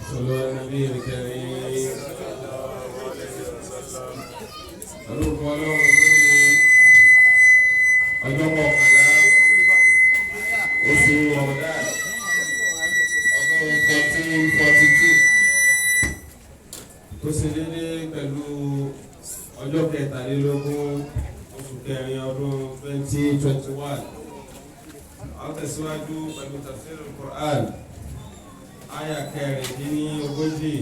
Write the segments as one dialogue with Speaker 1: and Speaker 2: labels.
Speaker 1: صلوا على النبي الكريم. orúkọ ọlọ́run lónìí ọjọ́ kọkànlá oṣù Ramadan ọdún 1442 tó ṣe déédéé pẹ̀lú ọjọ́ kẹtàlélógún oṣù kẹrin ọdún 2021. Àwọn tẹ̀síwájú pẹ̀lú tafsir al-Qur'an aya kẹrìndínlógójì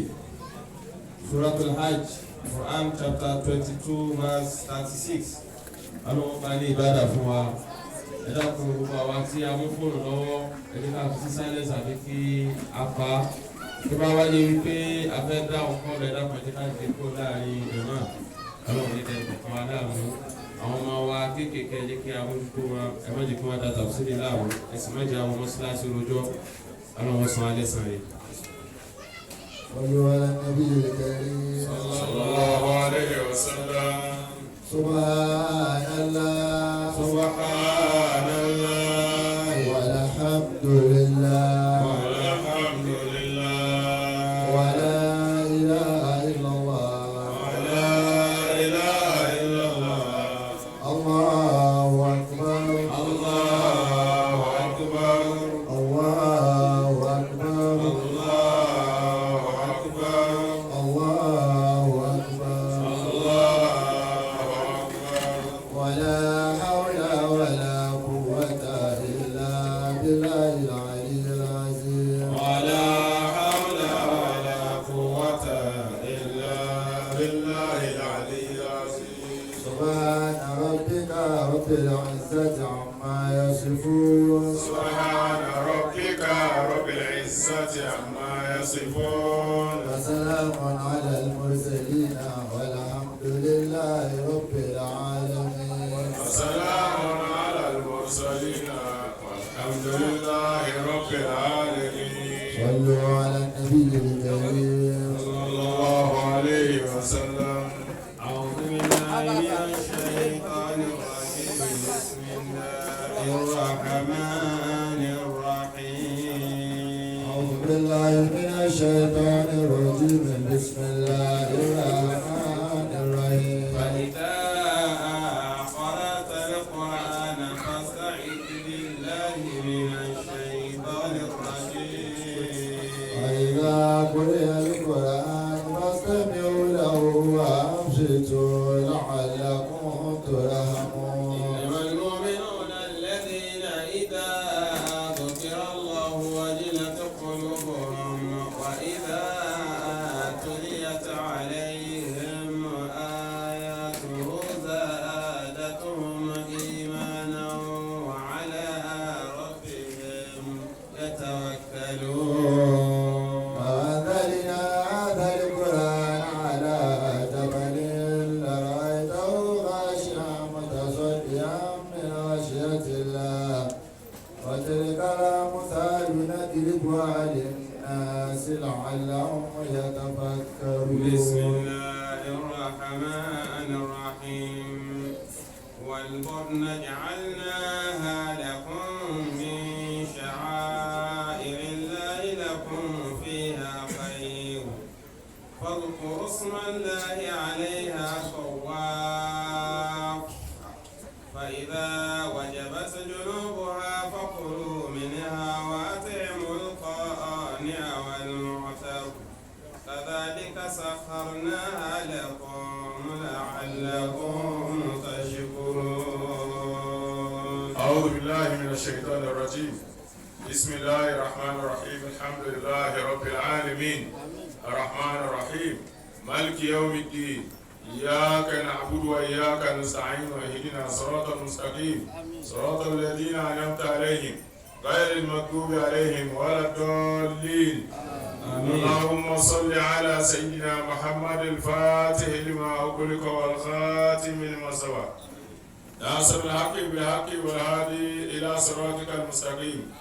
Speaker 1: Suratul Hajj Quran chapter 22 verse 36. Ọlọ́run bá ní ìbádà fún wa. Ẹ dákun gbogbo àwa tí a mú fóònù lọ́wọ́ ẹni ká fi sí silence àbí kí a pa. Tó bá wáyé wípé a fẹ́ dá ọkọ rẹ̀ dákun ẹ̀jẹ̀ ká ti kó láàrin ìrìnà. Ọlọ́run ní tẹ̀ kọ̀ọ̀kan wa láàmú. Àwọn ọmọ wa kéékèèké ẹ̀jẹ̀ kí a mójútó wọn. Ẹ má jẹ́ kí wọ́n dá tafsiri láàmú. Ẹ̀sìn má jẹ́ àwọn mọ́sálásí rojọ́. Ọlọ́run san alẹ́ san rẹ̀.
Speaker 2: صلوا على النبي الكريم
Speaker 1: صلى الله عليه وسلم.
Speaker 2: سبحان الله
Speaker 1: سبحان الله
Speaker 2: والحمد لله
Speaker 1: والحمد لله
Speaker 2: ولا إله إلا الله
Speaker 1: ولا إله إلا الله.
Speaker 2: الله أكبر
Speaker 1: الله أكبر
Speaker 2: الله أكبر
Speaker 1: الله أكبر
Speaker 2: الله أكبر
Speaker 1: الله أكبر.
Speaker 2: ولا حول ولا قوة إلا بالله العلي العظيم
Speaker 1: ولا حول ولا قوة إلا بالله العلي العظيم.
Speaker 2: سبحان ربك رب العزة عما يصفون
Speaker 1: سبحان ربك رب العزة عما يصفون
Speaker 2: وسلام على المرسلين والحمد لله رب العالمين
Speaker 1: وسلام على المرسلين والحمد لله رب العالمين.
Speaker 2: صلوا على النبي الكريم
Speaker 1: صلى الله عليه وسلم. أعوذ بالله من الشيطان الرجيم. بسم الله الرحمن الرحيم.
Speaker 2: أعوذ بالله من الشيطان الرجيم بسم الله الرحمن الرحيم
Speaker 1: فإذا قرأت القرآن فاستعذ بالله من الشيطان الرجيم.
Speaker 2: وإذا قرئ القرآن فاستمعوا له وأنصتوا لعلكم ترحمون
Speaker 1: إنما المؤمنون الذين إذا ذكر الله وجلت قلوبهم وإذا تليت عليهم آياته زادتهم إيمانا وعلى ربهم يتوكلون.
Speaker 2: وأنزلنا هذا القرآن على جبل لرأيته خاشعا متصدعا من خشية الله وتلك الأمثال نضربها للناس لعلهم يتفكرون
Speaker 1: بسم الله الرحمن الرحيم. والبدن جعلناها لكم من شعائر الله لكم فيها خير فاذكروا اسم الله عليها صواف فإذا وجبت جنوبها فكلوا منها وأطعموا القانع والمعتر كذلك سخرناها لكم لعلكم تشكرون.
Speaker 3: أعوذ بالله من الشيطان الرجيم. بسم الله الرحمن الرحيم. الحمد لله رب العالمين الرحمن الرحيم مالك يوم الدين. إياك نعبد وإياك نستعين واهدنا صراط المستقيم صراط الذين أنعمت عليهم غير المغضوب عليهم ولا الضالين. اللهم صل على سيدنا محمد الفاتح لما أغلق والخاتم لما سبق ناصر الحق بالحق والهادي إلى صراطك المستقيم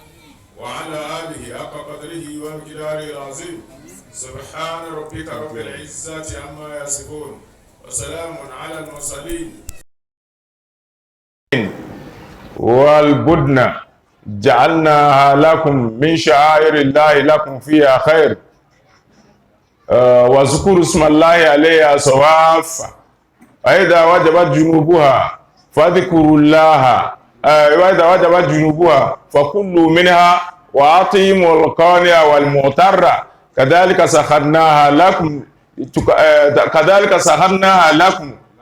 Speaker 3: وعلى آله حق قدره ومقداره العظيم. سبحان ربك رب العزة عما يصفون وسلام على المرسلين.
Speaker 4: والبدن جعلناها لكم من شعائر الله لكم فيها خير
Speaker 3: wazkuru ismallahi alayha sawafa wa idha wajabat junubuha fadhkurullaha wa idha wajabat junubuha fakulu minha wa atimul qani'a wal mu'tarra kadhalika sakharnaha lakum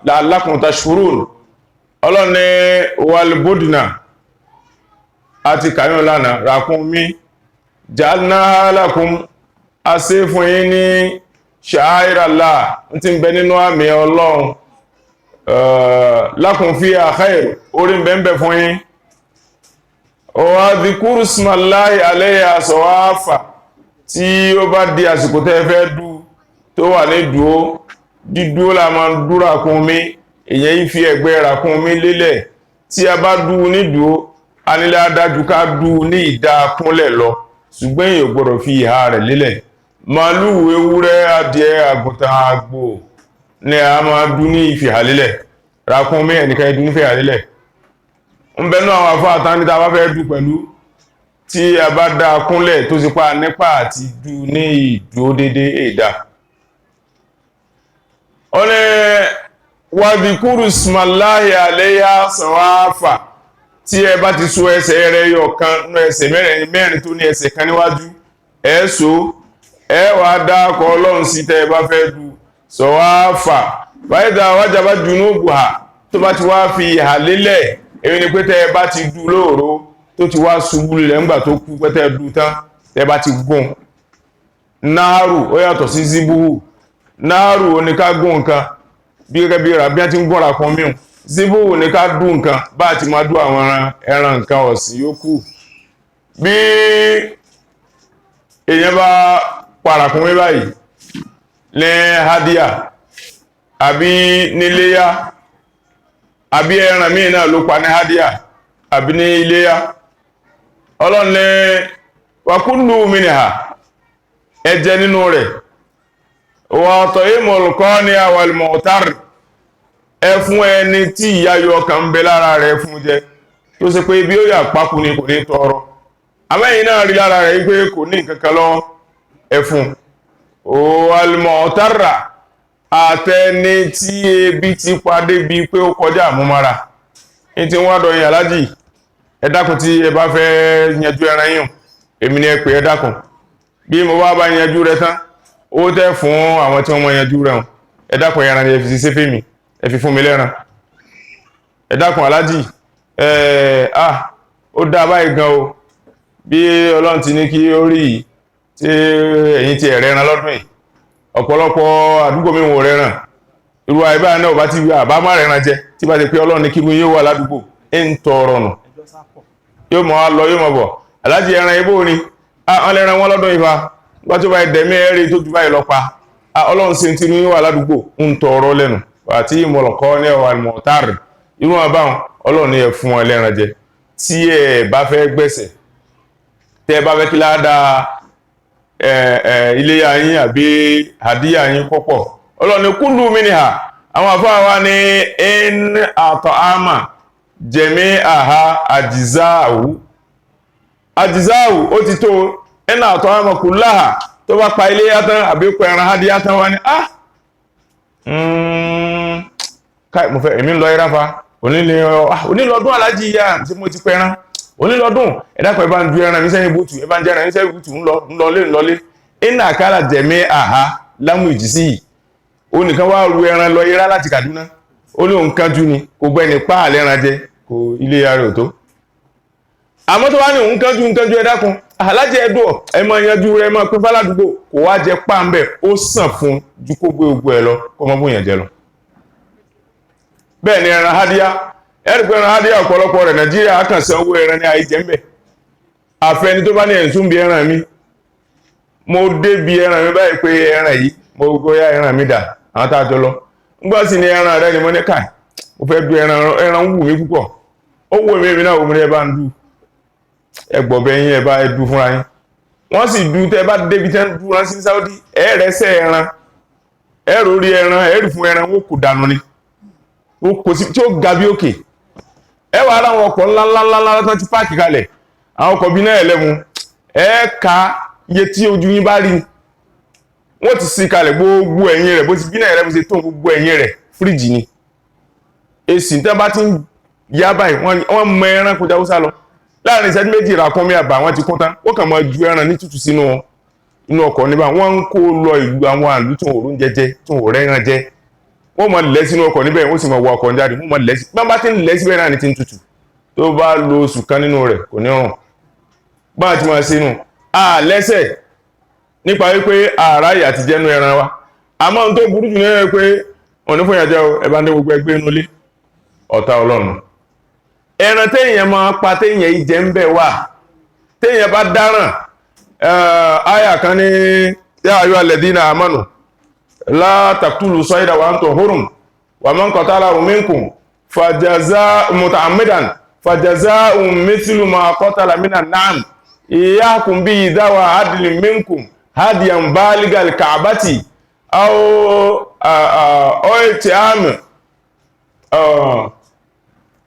Speaker 3: la'allakum tashkurun. Ọlọ́ni walbudna àti kàyún lánàá ràkúnmí ja'alnaha lakum asé fún yín ní sha'airallah tí ń bẹ nínú àmì Ọlọ́run lakum fiha khair orí ń bẹ fún yín wa dhkuru ismallahi alayha sawafa tí ó bá di àsìkò tẹ́ fẹ́ dú tó wà ní dúó dídúó la máa dú ràkúnmí èyàn yí fi ẹ̀gbẹ́ ràkúnmí lélẹ̀ tí a bá dú ní dúó a nílẹ̀ adájú ká dú ní ìdá kúnlẹ̀ lọ ṣùgbọ́n èyàn gbọ́dọ̀ fi ìhà rẹ̀ lélẹ̀. Màlúù, ewúrẹ́, adìẹ, àgùntàn, àgbò ni a máa dú ní ìfìhà lélẹ̀. Ràkúnmí ẹnìkan dú ní ìfìhà lélẹ̀. ń bẹnu àwọn afọ àtàndítà bá fẹ́ dú pẹ̀lú tí a bá dá kúnlẹ̀ tó sì pa nípa àti dú ní ìdúró dédé èdà. Ó ní wadhkuru ismallahi alayha sawafa tí ẹ bá ti so ẹsẹ̀ rẹ̀ yọ kan nínú ẹsẹ̀ mẹ́rin tó ní ẹsẹ̀ kan níwájú ẹ so ẹ wá dákọ̀ Ọlọ́run sí tẹ́ ẹ bá fẹ́ dú sawafa wa idha wajabat junubuha tó bá ti wá fi ìhà lélẹ̀ èyí ni pé tẹ́ ẹ bá ti dú lóòró tó ti wá ṣubú lẹ̀ ńgbà tó kú pé tẹ́ ẹ dú tán tẹ́ ẹ bá ti gùn. Náàrù ó yàtọ̀ sí zibuhu. Náàrù ó ní ká gùn nǹkan bí gẹ́gẹ́ bí ra bí a ti ń gọ́ra kan mìíràn. Zibuhu ní ká dú nǹkan bá ti máa dú àwọn ẹran nǹkan ọ̀sìn yókù. Bí èèyàn bá parakùnrin báyìí ní hadiya àbí níléyá àbí ẹran míì náà ló pa ní hadiya àbí ní iléyá, Ọlọ́run ní wa kullu minha ẹ jẹ nínú rẹ̀ wa ta'imul qani'a wal mu'tar ẹ fún ẹni tí ìyáyọ ọkàn ń bẹ lára rẹ̀ fún jẹ tó ṣe pé bí ó yà pákú ni kò ní tọrọ àmẹ́yìn náà rí lára rẹ̀ pé kò ní nǹkan kan lọ́wọ́ ẹ fún wal mu'tarra àtẹni tí ebi ti padé bí pé ó kọjá àmúmára ní tí wọ́n dọ̀yìn alájì ẹ dákun tí ẹ bá fẹ́ yanjú ẹran yìí èmi ni ẹ pè ẹ dákun bí mo bá yanjú rẹ tán ó tẹ́ fún àwọn tí wọ́n mọ yanjú rẹ̀ ẹ dákun ẹran ẹ fi sí fèmí ẹ fi fún mi lẹ́ran ẹ dákun alájì ó dá báyìí gan o bí Ọlọ́run ti ní kí ó rí yìí tí ẹ̀yin ti ẹ̀rẹ́ ẹran lọ́dún yìí ọ̀pọ̀lọpọ̀ àdúgbò mi wò rẹ̀ràn irú àìbá náà bá ti wí àbá má rẹ̀ràn jẹ tí bá ti pé Ọlọ́run ní kí yóò wà ládùúgbò ń tọrọ nù yóò mọ̀ á lọ yóò mọ̀ bọ̀ alájì ẹran ibò ni wọ́n lẹ́ran wọn lọ́dún ìfà wọ́n tó bá ẹ̀dẹ̀mí ẹ̀rí tó ju báyìí lọ pa Ọlọ́run sì ti ní yóò wà ládùúgbò ń tọrọ lẹ́nu àti ìmọ̀lọ̀kọ́ ní ẹ̀wà mọ̀tárì irú àbáwọn Ọlọ́run ní ẹ fún wọn lẹ́ran jẹ tí ẹ bá fẹ́ gbẹ̀sẹ̀ tẹ́ bá fẹ́ kí ládàá iléyá yín àbí àdíyà yín pọ̀pọ̀ Ọlọ́run ní kullu minha àwọn àfáà wa ní in at'ama jami'aha àjízáàwù ó ti tó in at'ama kullaha tó bá pa iléyá tán àbí pẹ̀ ẹran àdíyà tán wá ní káì mo fẹ́ èmi ń lọ ìráfà onílọ́dún alájí ìyá tí mo ti pẹran onílọ́dún ẹ̀dàpọ̀ ẹbá ń du ẹran níṣẹ́ bútù ẹbá ń jẹ́ ẹran níṣẹ́ bútù ńlọlé iná àkàrà jẹ̀mẹ́ àhá lámù ìjísí yìí ó nìkan wá ru ẹran lọ irá láti Kaduna ó ní òun kánjú ni kò gbẹ́ ní páàlẹ́ ẹran jẹ kò ilé ara ò tó àmọ́ tó wá ní òun kánjú ẹ̀dàkùn alájẹ ẹ̀dùn ẹ máa yanjú rẹ máa pín fáládùúgbò kò wá jẹ páàmbẹ̀ ó sàn fún ju kó gbé ogbó ẹ lọ kó mọ́ bóyàn jẹ lọ bẹ́ẹ̀ ni ẹran hádíá ẹ̀rì pé ẹran hádíá ọ̀pọ̀lọpọ̀ rẹ̀ Nàìjíríà kàn san owó ẹran ní àìjẹ́ ń bẹ̀ àfẹni tó bá ní ẹ̀sùn bí ẹran mi mo dé bí ẹran mi báyìí pé ẹran yìí mo gbóyá ẹran mi dà àwọn tá a jọ lọ ńgbà sí ni ẹran rẹ ni mo ní káì mo fẹ́ du ẹran wù mí púpọ̀ ó wù mí náà omi ẹ bá ń du ẹgbọ̀bẹ yín ẹ bá ẹ du fúnra yín wọ́n sì du tẹ́ bá débi tẹ́ ń du wọn sí Saudi ẹ̀ẹ́rẹ́sẹ̀ ẹran ẹ̀rọ orí ẹran ẹ̀rù fún ẹran wọn kò dànù ni kò sí tí ó ga bí òkè ẹ wà ara àwọn ọkọ̀ ńláńláńlá tán ti páàkì kalẹ̀ àwọn ọkọ̀ bí náà ẹlẹ́mu ẹ ka iye tí ojú yín bá rí
Speaker 4: wọ́n ti sí kalẹ̀ gbogbo ẹ̀yìn rẹ̀ bó ti bínà rẹ̀ bó ti tó gbogbo ẹ̀yìn rẹ̀ fíríjì ni èsì tí wọ́n bá ti ń yá báyìí wọ́n mọ ẹran kọjá Haúsá lọ láàrin ìṣẹ́jú méjì ràkúnmí àbá wọn ti kún tán ó kàn mọ́ ju ẹran ní tútù sínú inú ọkọ̀ níbà wọ́n ń kó lọ ìlú àwọn àlú tó òórùn jẹjẹ tó òórùn ẹran jẹ wọ́n mọ̀ lẹ́ sínú ọkọ̀ níbẹ̀ wọ́n sì mọ̀ wọ ọkọ̀ jáde wọ́n mọ̀ lẹ́ sí bá ti ń lẹ́ síbẹ̀ náà ní ti ń tutù tó bá lo oṣù kan nínú rẹ̀ kò ní rùn bá ti máa sínú lẹ́sẹ̀ nípa wípé àráyà ti jẹ́nu ẹran wa àmọ́ ohun tó burú jù ní pé wọ́n ní fún ìyàjẹ́ ẹ̀bá ní gbogbo ẹgbẹ́ inú ilé ọ̀tá Ọlọ́run ẹran téèyàn máa pa téèyàn ìjẹ ń bẹ̀ wà téèyàn bá dáràn àyà kan ní yā ayyuhalladhīna āmanū lā taqtulū ṣayda wa antum ḥurum wa man qatalahu minkum muta'ammidan fajazā'un mithlu mā qatala mina an-na'am yahkum bihi dhawu 'adlin minkum hadiyan bāligal ka'bati aw it'āmu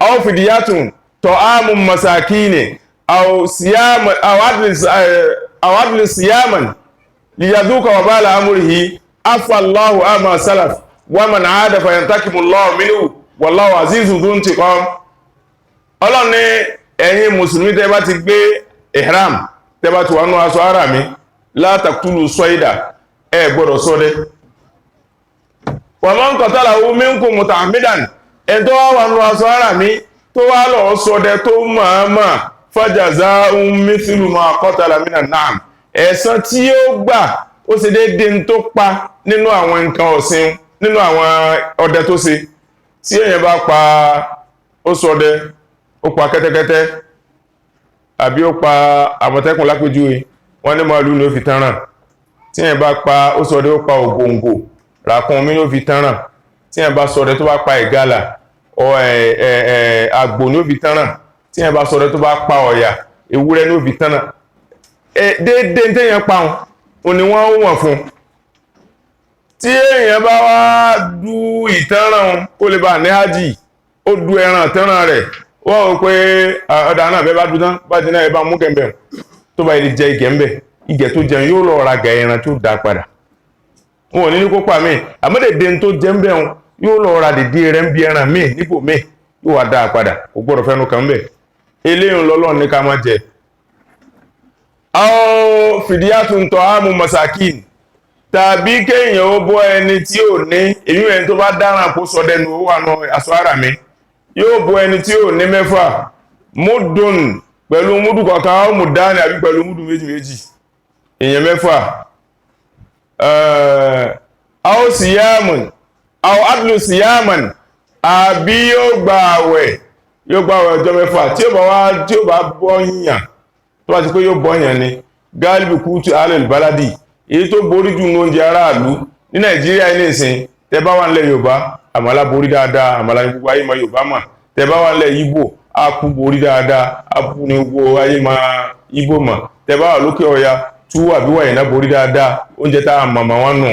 Speaker 4: aw fidyatun ta'āmu masākīni aw siyam aw adlu siyaman liyadhuqa wabala amrihi afa Allahu amma salaf wa man 'ada fayantakimu Allahu minhu wallahu 'azīzun dhu intiqām. Ọlọ́run ní ẹ̀yin mùsùlùmí tẹ́ bá ti gbé ihram tẹ́ bá ti wà nínú aṣọ ara mi lā taqtulū ṣayda ẹ gbọ́dọ̀ ṣọdẹ wa man qatalahu minkum muta'ammidan ẹni tó wà nínú aṣọ ara mi tó wá lọ ṣọdẹ tó máa fajazā'un mithlu mā qatala mina an-na'am ẹ̀san tí ó gbà ó ṣe déédéé tó pa nínú àwọn nǹkan ọ̀sìn nínú àwọn ọdẹ tó ṣe tí èèyàn bá pa ó ṣọdẹ ó pa kẹ́tẹ́kẹ́tẹ́ àbí ó pa àmọ̀tẹ́kùn lápèjúwe wọ́n ní màálù ní ó fi tánràn tí èèyàn bá pa ó ṣọdẹ ó pa ògòǹgò ràkúnmí ní ó fi tánràn tí èèyàn bá ṣọdẹ tó bá pa ìgalà àgbò ní ó fi tánràn tí èèyàn bá ṣọdẹ tó bá pa ọ̀yà ewúrẹ́ ní ó fi tánràn déédéé téèyàn pa òun ni wọ́n wọ̀n fún tí èèyàn bá wá du ìtánràn ó lè bá ní hájì ó du ẹran ìtánràn rẹ̀ wọ́n rò pé ọ̀dà náà bẹ́ẹ̀ bá dún tán bá ti náà ẹ bá mú kẹ́ńbẹ̀ tó bá ilé jẹ ìgẹ̀ ńbẹ̀ ìgẹ̀ tó jẹun yóò lọ ra gà ẹran tó dá padà wọn ò ní ní kópa míì àmọ́dèdè tó jẹ ńbẹ̀ yóò lọ ra dèdè rẹ̀ ń bí ẹran míì nípò míì yóò wá dá padà kò gbọ́dọ̀ fẹ́nu kan ńbẹ̀ eléyìí lọ́lọ́run ní ká má jẹ. àwọn fìdíyàtún ta'āmu masākīn tàbí kéèyàn ó bọ́ ẹni tí ò ní èyí ẹni tó bá dáràn kó sọ dẹnu ó wà nù aṣọ ara mi yóò bọ́ ẹni tí ò ní mẹ́fà múdùn pẹ̀lú múdù kọ̀ọ̀kan ó mú dání àbí pẹ̀lú múdù méjì méjì èèyàn mẹ́fà aw siyamun aw adlu siyaman àbí yóò gba àwẹ̀ ọjọ́ mẹ́fà tí ó bá bọ́ yíyàn tó bá ti pé yóò bọ́ yíyàn ni gáàlìbì kútù alẹ́ baladi èyí tó borí jù ní oúnjẹ aráàlú ní Nàìjíríà ilé ìsìn tẹ bá wà nílẹ̀ Yorùbá àmàlà borí dáadáa àmàlà ní gbogbo ayé ma Yorùbá mà tẹ bá wà nílẹ̀ Ìgbò ápù borí dáadáa ápù ní gbogbo ayé ma Ìgbò mà tẹ bá wà lókè Ọya tú àbíwá ìná borí dáadáa oúnjẹ tá a màmá wọn nù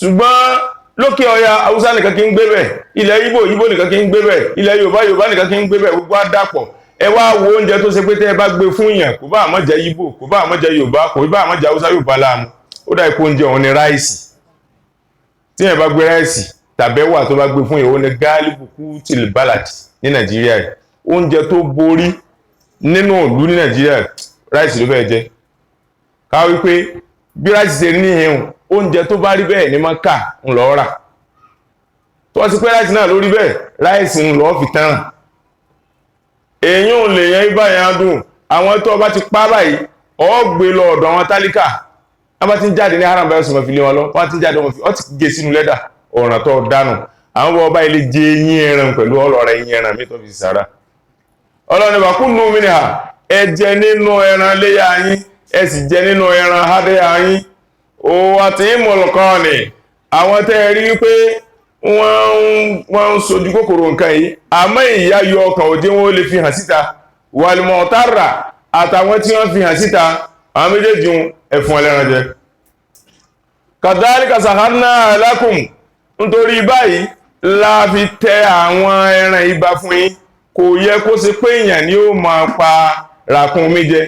Speaker 4: ṣùgbọ́n lókè Ọya Haúsá nìkan kí ń gbé bẹ̀ ilẹ̀ Ìgbò nìkan kí ń gbé bẹ̀ ilẹ̀ Yorùbá nìkan kí ń gbé bẹ̀ gbogbo àdàpọ̀ ẹ wá wo oúnjẹ tó ṣe pé tẹ́ ẹ bá gbé fún yàn kò bá àmọ́ jẹ Ìgbò kò bá àmọ́ jẹ Yorùbá kò bá àmọ́ jẹ Haúsá Yorùbá láàmú ó dá ipò oúnjẹ òun ni ráìsì tí yẹn bá gbé ráìsì tàbẹ́wà tó bá gbé fún yẹn òun ni gáàlìbù kútìl bálàdì ní Nàìjíríà oúnjẹ tó borí nínú ìlú ní Nàìjíríà ráìsì ló fẹ́ jẹ ká wípé bí ráìsì ṣe ní ìhun oúnjẹ tó bá rí bẹ́ẹ̀ ní Mákà ń lọ rà tó wá sí pé ráìsì náà ló rí bẹ́ẹ̀ ráìsì ń lọ fi tán èèyàn lè yẹn ibà yẹn dùn àwọn tó bá ti pa báyìí ó gbé lọ ọ̀dọ̀ àwọn tálíkà wọ́n bá ti ń jáde ní haram báyìí sọ̀rọ̀ fi lé wọn lọ wọ́n ti ń jáde wọn fi ọ́ ti gé sínú lẹ́dà ọ̀ràn tó dànù àwọn bọ́ ọba ilé jẹ eyín ẹran pẹ̀lú ọlọ́rẹ̀ eyín ẹran mi tó fi sára ọlọ́run ìbá kún nù mí ni à ẹ jẹ nínú ẹran léyà yín ẹ sì jẹ nínú ẹran hádẹ́yà yín ó àti ìmọ̀lùkọ́ ni àwọn tẹ́ ẹ rí pé wọ́n ń sojú kòkòrò nǹkan yìí àmọ́ ìyá yọ ọkàn òjé wọn ó lè fi hàn síta wàlùmọ̀ọ́tàrà àtàwọn tí wọ́n fi hàn síta àwọn méjèèjì ẹ̀fún ẹlẹ́ran jẹ kadhalika sakharna lakum nítorí báyìí la fi tẹ àwọn ẹran ibà fún yín kò yẹ kó ṣe pé èèyàn ni ó máa pa ràkúnmí jẹ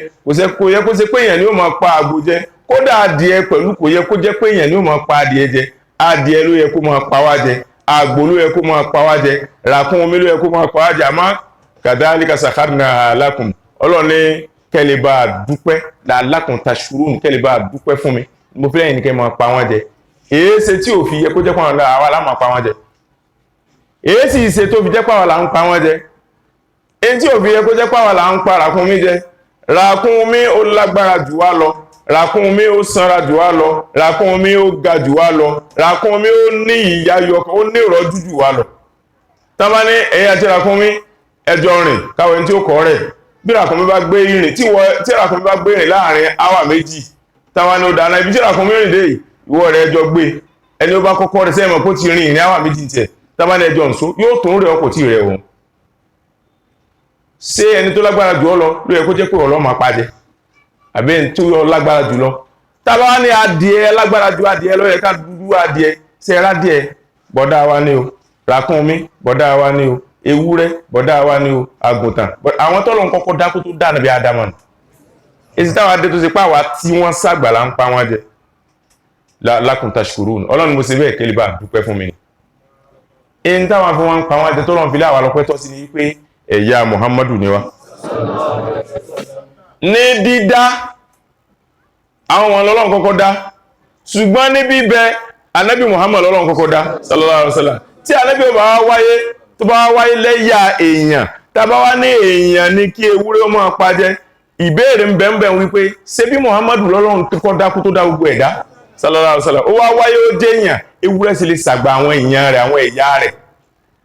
Speaker 4: kò yẹ kó ṣe pé èèyàn ni ó máa pa àgbò jẹ kódà adìẹ pẹ̀lú kò yẹ kó jẹ́ pé èèyàn ni ó máa pa adìẹ jẹ, adìẹ ló yẹ kó máa pa wá jẹ, àgbò ló yẹ kó máa pa wá jẹ, ràkúnmí ló yẹ kó máa pa wá jẹ. àmọ́ kadhalika sakharnaha lakum, Ọlọ́run ní kẹ́lẹ̀ bá dúpẹ́ la'allakum tashkurun, kẹ́lẹ̀ bá dúpẹ́ fún mi mo fẹ́ yìí kẹ́ máa pa wọ́n jẹ. èé ṣe tí ò fi yẹ kó jẹ́ pàwọn àwa la máa pa wọ́n jẹ, èé sì ṣe tó fi jẹ́ pàwọn là ń pa wọ́n jẹ, èé tí ò fi yẹ kó jẹ́ pàwọn là ń pa ràkúnmí jẹ. ràkúnmí ó lágbára jù wá lọ, ràkúnmí ó sanra jù wá lọ, ràkúnmí ó ga jù wá lọ, ràkúnmí ó ní ìyáyọ, ó ní ìrọ́jú jù wá lọ. tábà ní ẹ̀yà tí ràkúnmí ẹjọ́ rìn káwọn tí ó kọ́ rẹ̀, bí ràkúnmí bá gbé ìrìn tí ràkúnmí bá gbé ìrìn láàrin áwà méjì, táwa ní ó dáná ibi tí ràkúnmí rìn dé ìwọ rẹ̀ ẹjọ́ gbé, ẹni ó bá kọ́kọ́ rẹ̀ sẹ́yìn mọ̀ kó ti rìn ìrìn áwà méjì tiẹ̀, táwa ní ẹjọ́ ǹso yóò tó ń rẹ̀ ọkọ̀ tí rẹ̀ òun. ṣé ẹni tó lágbára jù ọ lọ ló yẹ kó jẹ́ pé ọlọ́ máa pàjẹ́, àbí ẹni tó yọ lágbára jù lọ? táwa ní adìẹ lágbára ju adìẹ lọ yẹ ká dúdú adìẹ, ṣe ẹ rádìẹ bọ̀dá wa ní o, ràkúnmí bọ̀dá wa ní o, ewúrẹ́ bọ̀dá wa ní o, àgùntàn àwọn tọ́lọ̀ ń kọ́kọ́ dákú tó dáa níbi Ádámù ni. èsì táwọn adé tó ṣe pé àwa tí wọ́n sàgbà là ń pa wọ́n jẹ. la'allakum tashkurun, Ọlọ́run mo ṣe bẹ́ẹ̀ kẹ́lẹ́ bá dúpẹ́ fún mi ni. èyí táwọn fi wọ́n ń pa wọ́n jẹ tọ́lọ̀ ń fi lé àwa lọ́pẹ́ tọ́ sí ni wípé ẹ̀yà Muhammadu ni wa. ní dídá àwọn wọn lọ́lọ́run kọ́kọ́ dá, ṣùgbọ́n ní bíbẹ Ànábì Muhammad lọ́lọ́run kọ́kọ́ dá sallallahu alaihi wasallam. tí Ànábì bá wáyé tó bá wáyé lẹ́yà èèyàn, tàbá wá ní èèyàn ní kí ewúrẹ́ ó máa pa jẹ, ìbéèrè ń bẹ̀m̀bẹ̀ wípé ṣé bí Muhammadu lọ́lọ́run kọ́kọ́ dákú tó dá gbogbo ẹ̀dá sallallahu alaihi wasallam, ó wá wáyé ó jẹ́ èèyàn, ewúrẹ́ sì lè sàgbà àwọn èèyàn rẹ̀, àwọn ẹ̀yà rẹ̀.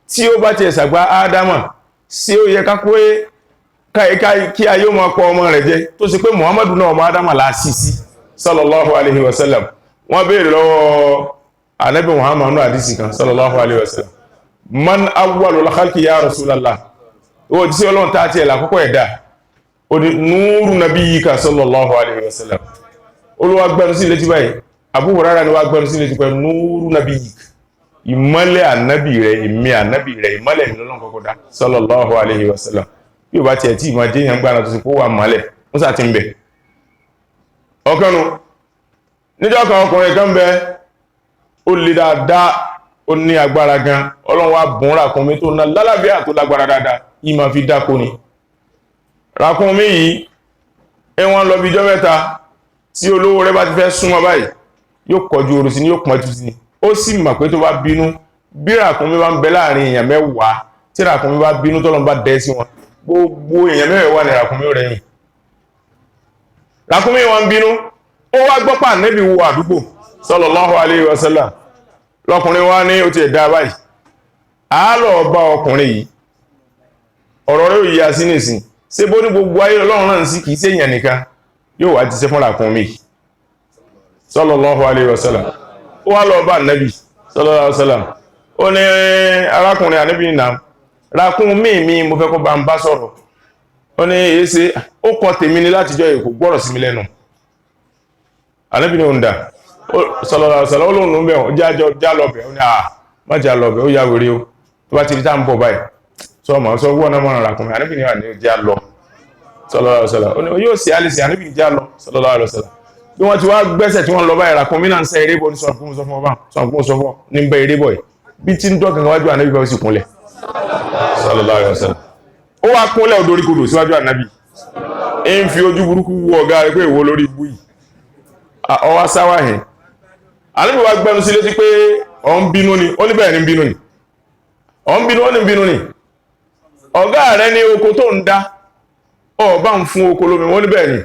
Speaker 4: tí ó bá ti sàgbà Ádámà, sí ó yẹ ká pé kí ayé máa pọ̀ ọmọ rẹ̀ jẹ, tó sì pé Muhammadu náà ọmọ Ádámà láàsìsí sallallahu alaihi wasallam. wọ́n béèrè lọ́wọ́ Ànábì Muhammadu àdísì kan sallallahu alaihi wasallam, man awwalul khalqi ya Rasulallah, ó ti sí Ọlọ́run tá ti ẹ̀lá kọ́kọ́ ẹ̀dá, ó ní núrù nabiyyika sallallahu alaihi wasallam. olúwa gbẹ́nu sí létí báyìí, Abu Hurairah ni wá gbẹ́nu sí létí pẹ̀lú núrù nabiyyika, ìmọ́lẹ̀ ànábì rẹ̀, ìmí ànábì rẹ̀, ìmọ́lẹ̀ mi lọ́lọ́run kọ́kọ́ dá sallallahu alaihi wasallam. bí ó bá tiẹ̀ tí ìmọ̀ jẹ́yàn gbára tó sì kó wà mọ́lẹ̀ ó sà ti ń bẹ̀. ọ̀kanu níjọ́ kan ọkùnrin kan bẹ, ó lè dáadáa, ó ní agbára gan, Ọlọ́run wá bùn ràkúnmí tó ná lálàáfíà tó lágbára dáadáa, ìmọ̀ fi dákó ni. ràkúnmí yìí ẹwọ́n lọ bí ijọ́ mẹ́ta, tí olówó rẹ̀ bá ti fẹ́ súnmọ́ báyìí yóò kọjú oru sí ni, yóò pọ́njú sí ni. ó sì mọ̀ pé tó bá bínú, bí ràkúnmí bá ń bẹ láàrin èèyàn mẹ́wàá, tí ràkúnmí bá bínú tọ́lọ́run bá dẹ́ sí wọn, gbogbo èèyàn mẹ́wàá ni ràkúnmí ó rẹ̀yìn. ràkúnmí wọn bínú, ó wá gbọ́pà Ànábì wo àdúgbò sallallahu alaihi wasallam. lọ́kùnrin wá ní ó ti ẹ̀dá báyìí, àálọ̀ bá ọkùnrin yìí, ọ̀rọ̀ rẹ̀ ò yíya sí nìsìn, ṣé bó ní gbogbo ayé Ọlọ́run náà sí kìí ṣèyàn nìkan, yóò wá ti ṣe fún ràkúnmí sallallahu alaihi wasallam. ó wá lọ bá Ànábì sallallahu alaihi wasallam, ó ní arákùnrin Ànábì nìna ràkúnmí mi mo fẹ́ kó bá ń bá sọ̀rọ̀. ó ní èéṣe, ó kọ tèmi ní látijọ́ èkó gbọ́rọ̀ sí mi lẹ́nu. Ànábì ní òǹdà sallallahu alaihi wasallam, olóhùn ń bẹ̀ wọ́n já lọ́bẹ̀, ó ní má já lọ́bẹ̀, ó yá wèrè o, tó bá ti rí tá ń bọ̀ báyìí sọ mọ̀ sọ wọ́n náà mọ̀ràn ràkúnmí. Ànábì ní wà ní já lọ sallallahu alaihi wasallam, ó ní yóò sí àlìsí. Ànábì ní já lọ sallallahu alaihi wasallam. bí wọ́n ti wá gbẹ́sẹ̀ tí wọ́n lọ báyìí, ràkúnmí náà ń sẹ́ eré bọ̀ ní sọ̀kún sọ fún ọba sọ̀kún sọ fún ní bẹ́ eré bọ̀ yìí, bí tí ń dọ́ kankan wájú Ànábì bá sì kúnlẹ̀ sallallahu alaihi wasallam. ó wá kúnlẹ̀ odori kodò síwájú Ànábì, ń fi ojú burúkú wo ọ̀gá rẹ̀ pé ìwọ lórí ibú yìí, ọwá sáwà hìn. Ànábì wá gbẹ́nu sí létí pé ọ ń bínú ni, ó ní bẹ́ẹ̀ ni ń bínú ni, ọ ń bínú, ó ní ń bínú ni. ọ̀gá rẹ̀ ní oko tó ń dá, ọ bá ń fún oko lómi, ó ní bẹ́ẹ̀ ni,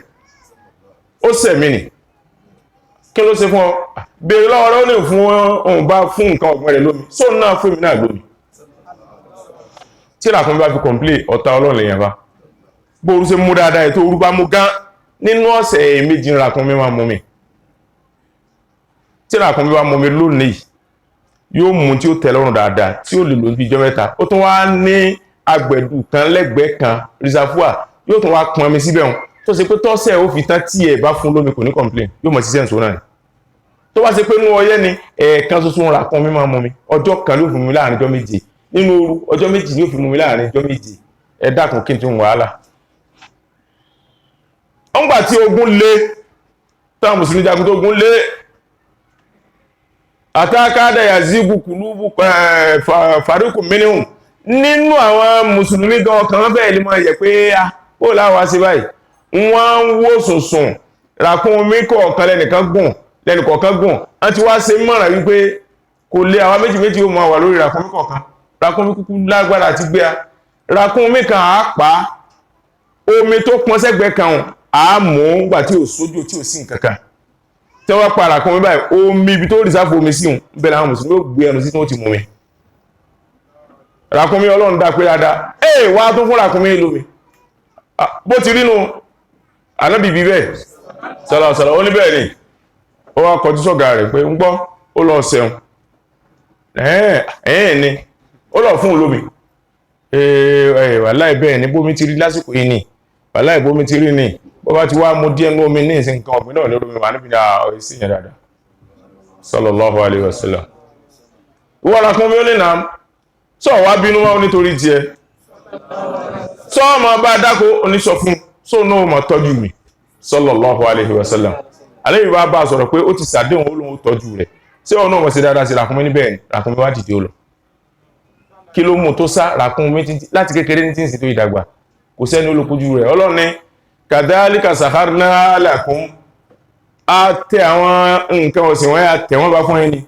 Speaker 4: ó sẹ̀mí ni, kí ló ṣe fún ọ? Béèrè lọ́wọ́ rẹ̀, ó ní fún òun bá fún nǹkan ọ̀gbìn rẹ̀ lómi, só náà fún mi náà lómi. tí ràkúnmí bá fi kọ̀m̀plé ọ̀tá Ọlọ́run lèyàn bá, bóoru ṣe mú dáadáa ètò orú bá mú gán, nínú ọ̀sẹ̀ méjì ràkúnmí máa mú mi. tí ràkúnmí bá mú mi lónìí yóò mú tí ó tẹ́ lọ́rùn dáadáa, tí ó lè lò bí ijọ́ mẹ́ta. ó tún wá ní agbẹ̀dù kan lẹ́gbẹ̀ẹ́ kan reservoir, yóò tún wá pọn mi síbẹ̀ wọn, tó ṣe pé tọ́sẹ̀ ó fi tán tí ẹ̀ bá fún lómi kò ní complain, yóò mọ̀ sí sẹ́ǹsì náà ni. tó bá ṣe pé nú ọyẹ́ ni ẹ̀ẹ̀kan ṣoṣo ràkúnmí máa mú mi, ọjọ́ kan ló fún mi láàrin ọjọ́ méje, nínú ooru ọjọ́ méjì ni ó fi mú mi láàrin ọjọ́ méje. ẹ dákun kí n tún wàhálà. ọ̀ngbà tí ogun lé táwọn mùsùlùmí jagun tó gún lé àtàkádà yazigu kùlúbù faríkù minhum nínú àwọn mùsùlùmí gan kan bẹ́ẹ̀ lè máa yẹ pé ó láwá sí báyìí wọ́n ń wó sùnsùn ràkúnmí kọ̀ọ̀kan lẹ́nìkọ̀ọ̀kan gùn wọ́n ti wá ṣe mọ̀ràn wípé kò lè àwọn méjì ó máa wà lórí ràkúnmí kọ̀ọ̀kan ràkúnmí kúkú lágbára àti gbé ràkúnmí kan á pa omi tó pọn sẹ́gbẹ̀ẹ́ kan á mú gbà tí ò sójú tí ò sí nǹkankan tí wọ́n pa ràkúnmí báyìí omi ibi tó rìsáfù omi sí òun bẹ̀rẹ̀ àwọn mùsùlùmí ó gbé ẹnu sí tí wọ́n ti mú mi ràkúnmí ọlọ́run dá pé dáadáa wá tó fún ràkúnmí lómi bó ti rínú anábìbí bẹ́ẹ̀ sọ̀rọ̀sọ̀rọ̀ ó ní bẹ́ẹ̀ ni ó wá kọjú sọ́gà rẹ̀ pé ń gbọ́ ó lọ sẹ́un ni ó lọ fún olómi wàláì bẹ́ẹ̀ ni bómi ti rí lásìkò yìí ni wàláì bómi ti rí ni bó bá ti wá mú díẹ̀ ní omi ní ìsìn nǹkan ọ̀gbìn náà ní olómi wà níbi ìsìn yẹn dáadáa sallallahu alaihi wasallam wọ́n ra kún mi ó ní nà sọ wá bínú wá nítorí tiẹ̀ sọ ọmọ bá dákó oníṣọ fún sọ náà mọ̀ tọ́jú mi sallallahu alaihi wasallam alẹ́yìn bá bá sọ̀rọ̀ pé ó ti sàdéhùn olóhun tọ́jú rẹ̀ sí ọ̀nà ọmọ sí dáadáa sí ràkúnmí níbẹ̀ ni ràkúnmí wá dìde ó lọ kí ló mú tó sá ràkúnmí láti kékeré ní tí ń sì tó ìdàgbà kò sẹ́ni olókojú rẹ̀ ọlọ́ni kadhalika sakharna lakum á tẹ àwọn nǹkan ọ̀sìn wọ́n yà tẹ̀ wọ́n bá fún ẹni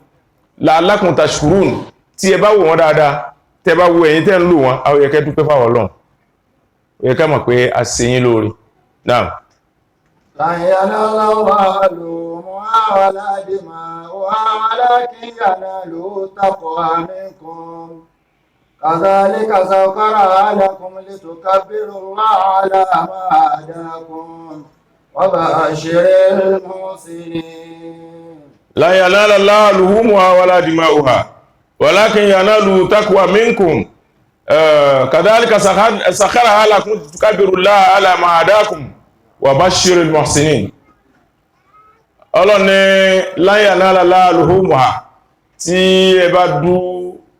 Speaker 4: la'allakum tashkurun tí ẹ bá wò wọ́n dáadáa tẹ bá wo ẹ̀yin tẹ́ ń lò wọ́n á yẹ kẹ́ dúpẹ́ fáwọn Ọlọ́run ó yẹ ká mọ̀ pé a ṣe yín lóore náà.
Speaker 2: لن ينال الله لحومها ولا دماؤها ولكن يناله التقوى منكم كذلك سخرها لكم لتكبروا الله على ما هداكم وبشر المحسنين
Speaker 4: لا ينال الله لحومها ولا دماؤها ولكن يناله التقوى منكم كذلك سخرها لكم لتكبروا الله على ما هداكم wa bashiril muhsinin ọlọ́ni láyà náà láàlùhùmùhà tí ẹ bá dú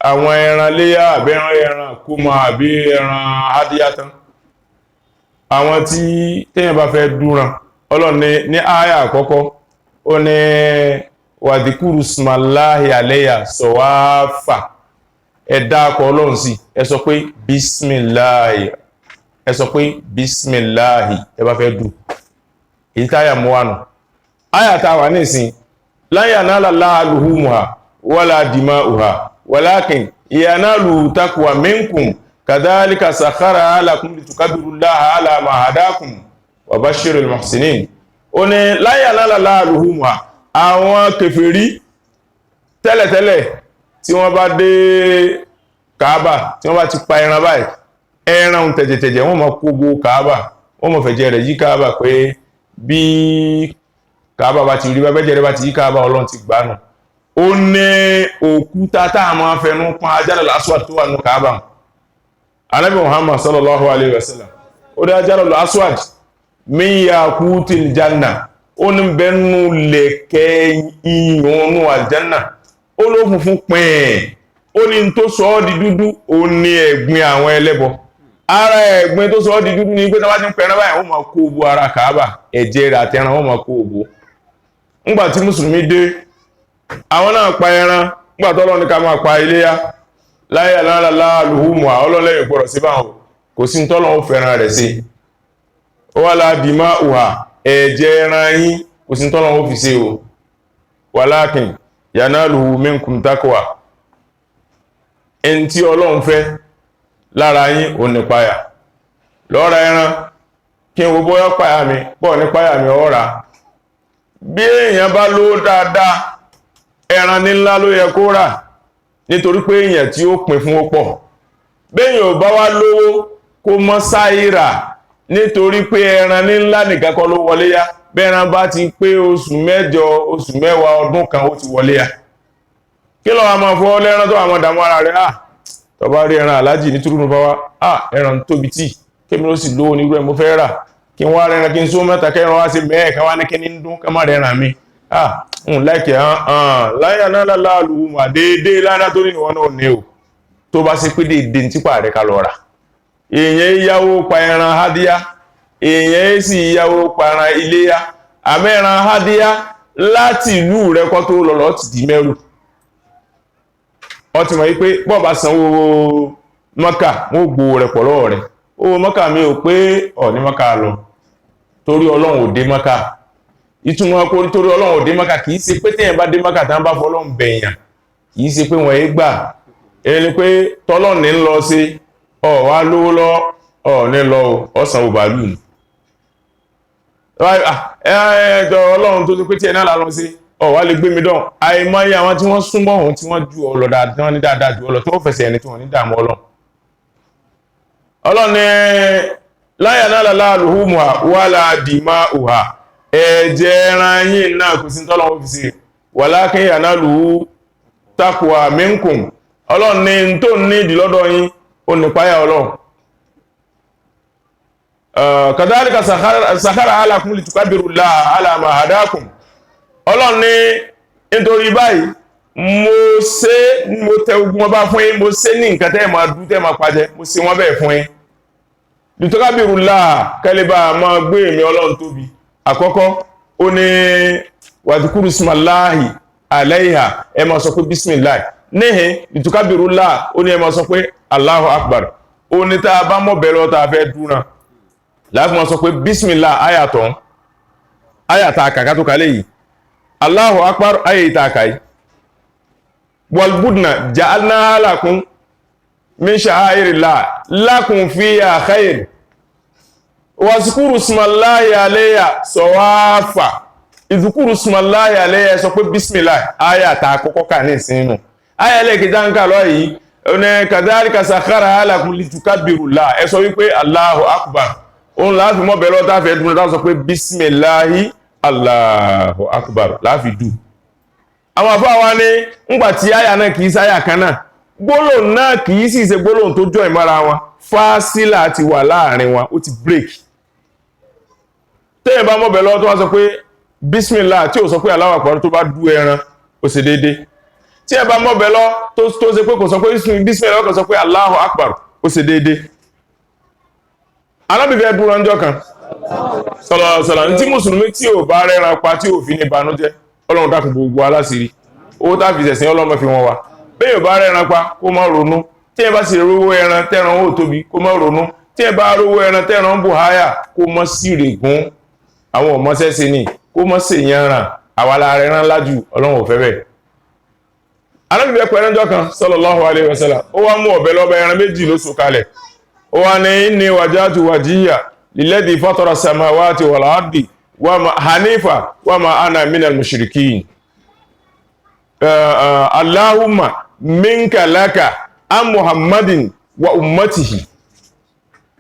Speaker 4: àwọn ẹran léyà àbẹ́ran ẹran kó ma àbí ẹran adíyátán àwọn tí tẹ́yàn bá fẹ́ dúran ọlọ́ni ní àyà àkọ́kọ́ ó ní wàdíkúrú smaláhì àlẹ́yà sọ̀wáfà ẹ̀dá akọ̀ ọlọ́run sí ẹ sọ pé bísmìláhì ẹ sọ pé bísmìláhì ẹ bá fẹ́ dù èyí táyà mú wánà áyà táwà ní ìsìn láyà náà láàlùhùmùhà wala dima'uha walakin yanalu taqwa minkum kadhalika sakharaha lakum litukabbirullaha ala ma hadakum wa bashiril muhsinin ó ní láyà náà láàlùhùmùhà àwọn kèfèrí tẹ́lẹ̀tẹ́lẹ̀ tí wọ́n bá dé Kaaba tí wọ́n bá ti pa ẹran báyìí ẹran tẹ̀jẹ̀tẹ̀jẹ̀ wọ́n máa kó gbó Kaaba wọ́n máa fẹ̀jẹ̀ rẹ̀ yí Kaaba pé bí Kaaba bá ti rí bá bẹ́jẹ̀ rẹ̀ bá ti yí Kaaba Ọlọ́run ti gbánù ó ní òkúta táà máa fẹnu pọ́n Hajarul Aswad tó wà ní Kaaba Ànábì Muhammad sallallahu alaihi wasallam ó dá Hajarul Aswad min yaqutil janna ó ní bẹ́nu lẹ̀kẹ́ ìyọnú aljanna ó ló funfun pẹ̀ẹ́ ó ní tó sọ ọ́ di dúdú ó ní ẹ̀gbin àwọn ẹlẹ́bọ ara ẹ̀gbin tó sọ ọ́ di dúdú ní pé tọ́wá ti ń pẹ̀rán báyìí wọ́n máa kó obo ara Kaaba ẹ̀jẹ̀ rẹ̀ àtẹran wọ́n máa kó obo ńgbà tí mùsùlùmí dé àwọn náà pa ẹran ńgbà tọ́lọ́ ní ká máa pa iléyá láyé láàlùhùmùhà ọlọ́lẹ́yìn gbọ́dọ̀ sí báwọn kò sí tọ́lọ́ ó fẹ́ràn rẹ̀ sí wala dima'uha ẹ̀jẹ̀ ẹran yín kò sí tọ́lọ́ ó fi ṣe o walakin yanaluhu minkum taqwa ẹni tí Ọlọ́run fẹ́ lára yín ò ní páyà lọ́ra ẹran kí n wo bóyá páyà mi bọ́ ní páyà mi ọ̀rá bí èèyàn bá lówó dáadáa ẹran ní ńlá ló yẹ kó rà nítorí pé èèyàn tí ó pín fún ó pọ̀ béèyàn ò bá wá lówó kó mọ́ sáírà nítorí pé ẹran ní ńlá nìkan kọ́ ló wọlé yá bẹ́ẹ̀ran bá ti pé oṣù mẹ́jọ oṣù mẹ́wàá ọdún kan ó ti wọlé yá kí ló wá máa fọ́ lẹ́ran tó àwọn dàmú ara rẹ̀ tó bá rí ẹran alájì ní túrúnù bá wá ẹran tóbi tí kémi ló sì lówó ní irú ẹ̀ mo fẹ́ rà kí n wá rẹran kí n só mẹ́ta kẹran wá sí mẹ́ẹ̀ kan wá ní kí ní dún ká má rẹran mi ń láìkẹ́ láyà náà láàlú mà déédéé ládá tó ní ìwọ̀n náà ní o tó bá sí pé déédéé tí pà rẹ̀ ká lọ rà èèyàn yáwó pa ẹran hádíyá èèyàn sì yáwó pa ẹran iléyá àmẹ́ran hádíyá láti ìlú rẹ̀ kọ́ tó lọ́lọ́ ti di mẹ́rù. Ó ti mọ̀ wípé bọ́ọ̀bá sanwó Mọ́kà wọ́n gbowó rẹ̀ pọ̀ lọ́wọ́ rẹ̀. Owó Mọ́kà mi ò pé ọ̀ ní Mọ́kà lọ torí Ọlọ́run ò dé Mọ́kà. Ìtumọ̀ kó torí Ọlọ́run ò dé Mọ́kà kìí ṣe pé téèyàn bá dé Mọ́kà tán bá fọlọ́run bẹ̀yàn, kìí ṣe pé wọ́n yé gbà. Ẹni pé tọ́lọ́run ní ń lọ sí wá lówó lọ ní lọ ọ̀sán ò bàálù ni. Ọlọ́run tó ti pé tí ẹ̀ náà lálọ́ sí wá lè gbé mi dán. Àìmọye àwọn tí wọ́n súnmọ́ òun tí wọ́n ju ọlọ dáadáa tí wọ́n ní dáadáa ju ọlọ tí wọ́n fẹsẹ̀ ẹni tí wọ́n ní dààmú Ọlọ́run ní láyà náà láàlùhùmù wala dima'uha ẹ̀jẹ̀ ẹran yìí náà kò sí tọ́lọ́wọ́ fi sí walakin yanaluhu taqwa minkum. Ọlọ́run ní tó ní ìdílọ́dọ̀ yín ó nípáyà Ọlọ́run. Kadhalika sakhara lakum litukabbirullaha ala ma hadakum. Ọlọ́run ní nítorí báyìí mo tẹ ogun ọba fún yín, mo ṣe ní nǹkan tẹ́ máa dú tẹ́ máa pàjẹ́, mo ṣe wọ́n bẹ́ẹ̀ fún yín. Litukabbirullaha kẹ́lẹ́bà máa gbé èmi Ọlọ́run tóbi. Àkọ́kọ́ ó ní wàdíkúrú ismallahi alayha ẹ máa sọ pé bismillah. Níhìn litukabbirullaha ó ní ẹ máa sọ pé Allahu akbar. Ó ní tá a bá mọ̀ bẹ̀rẹ̀ ọ̀tá fẹ́ dúnà láti máa sọ pé bismillah ayàtọ̀ ayàtà àkàkà tó kalẹ̀ yìí. Allahu akbar ayàtà àkàyí. Walbudna ja'alnaha lakum min sha'airillah lakum fiha khair. Wazkuru ismallahi alayha sawafa. Izkuru ismallahi alayha sọ pé bismillah ayàtà àkọ́kọ́ kà ní ìsinú. Ayàlẹ́ kìjáǹkà lọ yìí ní kadhalika sakharaha lakum litukabbirullaha ẹ sọ wípé Allahu akbar. Òun láàfin mọ́ bẹ̀rẹ̀ ọ̀tá fẹ́ dúnà láti sọ pé bismillahi Allahu akbar láàfin dù. Àwọn àfáà wa ní ńgbàtí àyà náà kìí sáyà kan náà, gbólóhùn náà kìí sì ṣe gbólóhùn tó jọ ìmọ́ra wọn, fásilà ti wà láàrin wọn, ó ti break. Tẹ́yìn bá mọ́ bẹ̀rẹ̀ ọ̀tọ́ wá sọ pé bismillah tí ó sọ pé Allahu akbar tó bá dú ẹran ó ṣe déédé. Tí ẹ bá mọ́ bẹ̀rẹ̀ tó ṣe pé kò sọ pé bismillah kò sọ pé Allahu akbar ó ṣe déédé. Alábìfẹ́ dúró ọjọ́ kan sọ̀lọ̀sọ̀lọ̀ tí mùsùlùmí tí ò bá rẹ́ran pa tí ò fi ní ìbànújẹ́ Ọlọ́run dákun gbogbo aláṣìírí owó tá fi ṣẹ̀sìn Ọlọ́run fi wọn wá bẹ́ẹ̀ ò bá rẹ́ran pa kó má ronú tí ẹ bá sì rówó ẹran tẹ́ran ó tóbi kó má ronú tí ẹ bá rówó ẹran tẹ́ran bù háyà kó mọ́ sí règún àwọn ọmọṣẹ́ṣe ni kó mọ́ sí ìyanràn àwa la rẹ́ran lájú Ọlọ́run ò fẹ́ bẹ́ẹ̀. Alábìfẹ́ pẹ̀rẹ́ ọjọ́ kan sallallahu alaihi wasallam ó wá mú ọ̀bẹ lọ́bẹ ẹran méjì ló so kalẹ̀ ó wá ní inni wajjahtu wajhiya lilladhi fatara samawati wal ardi hanifa wa ma ana minal mushrikin. Allahumma minka laka an Muhammadin wa ummatihi.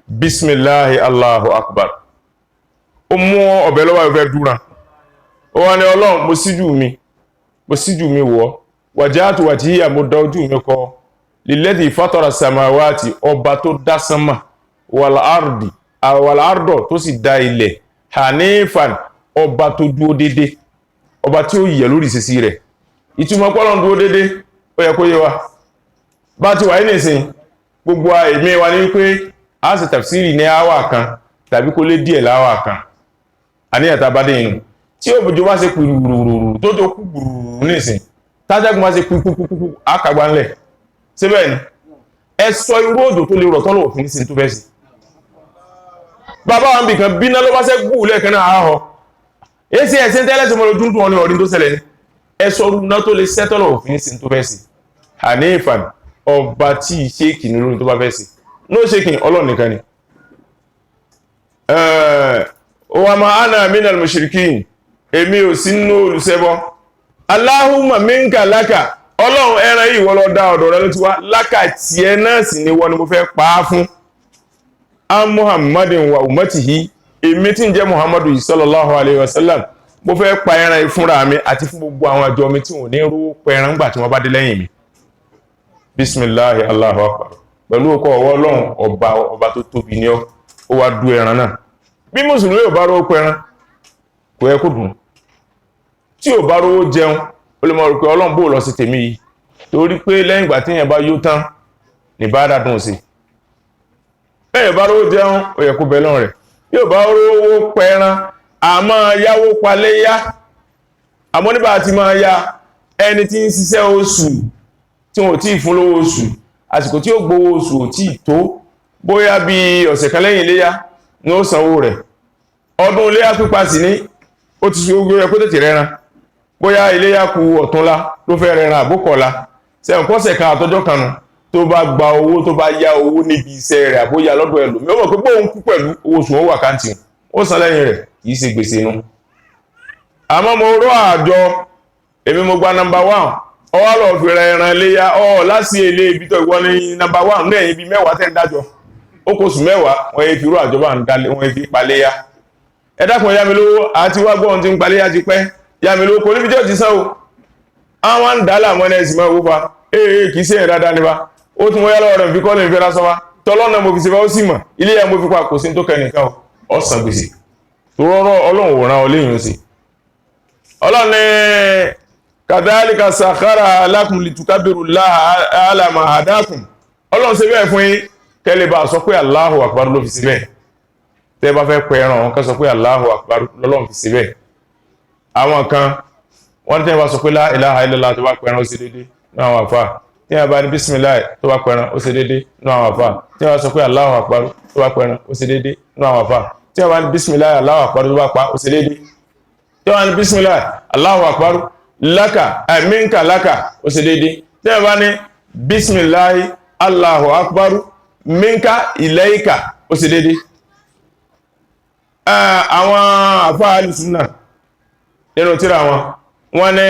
Speaker 4: Bismillahi Allahu akbar. Ó mú ọ̀bẹ lọ́wọ́ ìfẹ́ dúran ó wá ní Ọlọ́run mo síjú mi wọ́ wajjahtu wajhiya mo dá ojú mi kọ lilladhi fatara samawati ọba tó dá sánmà wal ardi tó sì dá ilẹ̀ hanifan ọba tó dúó dédé ọba tí ó yẹ lórí ìṣesí rẹ̀. Ìtumọ̀ pọ́lọ́n dúó dédé ó yẹ kó yé wa bá ti wà ní ìsìn gbogbo ẹ̀mí wa ní wípé a sì tafsiri ní àwà kan tàbí kó lé díẹ̀ láwà kan àníyàtà bá dé inú tí ó bójú bá ṣe pùrùrùrù tó tó kú gbùrùrù ní ìsìn tájágun bá ṣe púpúpúpú àkàgbà ńlẹ̀ síbẹ̀ ni ẹ sọ irú òjò tó lè rọ̀ tọ́lọ̀ òfin sí tó fẹ́ sí. Bàbá wa ń bì kan bíná ló bá ṣe gbù lẹ́ẹ̀kan náà àárọ̀ èsì ẹ̀sìn tẹ́lẹ̀ tí mo lọ dúndùn wọn ní ọdún tó ṣẹlẹ̀ ní ẹ sọ orú náà tó lè sẹ́tọ́lọ̀ òfin sí tó fẹ́ sí. Hanifan ọba tí ìṣèkì ní lórí tó bá fẹ́ sí no ṣèkì Ọlọ́run nìkan ni. Wa ma ana minal mushrikin èmi ò sí nínú olùṣẹbọ. Allahumma minka laka Ọlọ́run ẹran yìí wọ́n lọ dá ọ̀dọ̀ rẹ ló ti wá lákà tí ẹ náà sì ni wọ́n ni mo fẹ́ pa á fún. An Muhammadin wa ummatihi èmi tí ń jẹ́ Muhammadu sallallahu alaihi wasallam mo fẹ́ pa ẹran ìfúnra mi àti fún gbogbo àwọn àjọ mi tí wọ́n ní rú pẹran gbà tí wọ́n bá dé lẹ́yìn mi. Bismillahi Allahu akbar pẹ̀lú ọkọ̀ ọwọ́ Ọlọ́run ọba tó tóbi ní ó wá dú ẹran náà. Bí mùsùlùmí ò bá rówó pẹran kò yẹ kó dùn tí ò bá rówó jẹun ó lè mọ̀ rò pé Ọlọ́run bó lọ sí tèmi yìí torí pé lẹ́yìn ìgbà tí èèyàn bá yó tán ní bá dádùn sí bẹ́ẹ̀ bá rówó jẹun ó yẹ kó bẹ lọ́rùn rẹ̀ yóò bá rówó pẹran a máa yáwó paléyá àmọ́ nígbà tí máa ya ẹni tí ń ṣiṣẹ́ oṣù tí wọ́n tí fún lówó oṣù àsìkò tí ó gbowó oṣù ò tí tó bóyá bí ọ̀sẹ̀ kan lẹ́yìn iléyá ní ó sanwó rẹ̀ ọdún iléyá pípa sí ní ó ti ṣe ogun rẹ̀ kó tètè rẹran bóyá iléyá kù ọ̀túnla ló fẹ́ rẹran àbókọ̀ọ́la sẹ́yìn pọ́sẹ̀ kan àtọ́jọ́ kanu tó bá gba owó tó bá yá owó níbi iṣẹ́ rẹ̀ àbóyá lọ́dọ̀ ẹlòmí ó mọ̀ pé bóun kú pẹ̀lú owó oṣù wọn wà káǹtì ó san lẹ́yìn rẹ̀ kìí ṣe gbèsè inú àmọ́ mo rọ́ àjọ èmi mo gba number 1 ọwọ́ lọ fi ra ẹran léyá láti ilé ibi tó ìwọ ní number 1 ní ẹ̀yìn bí mẹ́wàá tẹ́ ń dájọ́ ó kó oṣù mẹ́wàá wọ́n yẹ fi rú àjọba ń dalẹ̀ wọ́n yẹ fi paléyá ẹ dákun yá mi lówó àti wá gbọ́n tí ń paléyá ti pẹ́ yá mi lówó kò níbi tí ó ti sán o àwọn ń dálà mọ́ ẹ̀sìn máa wó fa kìí ṣe dáadáa nípa ó tún wọ́n yá lọ́wọ́ rẹ̀ fi kọ́ lè fi rásọ wa tọ́lọ́nà mo fi ṣe bá ó sì mọ̀ ilé ya mo fi pa kò sí tó kẹ́nìkan ọ̀sán gbèsè tó rọ́rọ́ ọlọ́run wòran ọléyìn sí ọlọ́run ní kadhalika sakhara lakum litukabirullaha ala ma hadakum ọlọ́run ṣe bẹ́ẹ̀ fún yín kẹ́lẹ́ bá sọ pé Allahu akbar ló fi sí bẹ́ẹ̀ tẹ́ bá fẹ́ pẹ́ ẹran wọn ká sọ pé Allahu akbar lọ́lọ́run fi sí bẹ́ẹ̀ àwọn kan wọ́n tẹ́ bá sọ pé la ilaha illallah tó bá pẹ́ ẹran ó sì dédé ní àwọn àfà tí wọ́n bá ní bismillah tó bá pẹ́ ẹran ó sì dédé ní àwọn àfà tí wọ́n bá sọ pé Allahu akbar tó bá pẹ́ ẹran ó sì dédé ní àwọn àfà tí wọ́n bá ní bismillah Allahu akbar tó bá pa ó sì dédé tí wọ́n bá ní bismillah Allahu akbar laka minka laka ó ṣe dédé tí wọ́n bá ní bismillahi Allahu akbar minka ilayka ó ṣe dédé àwọn àfá alìsúnnà nínú tírà wọ́n ní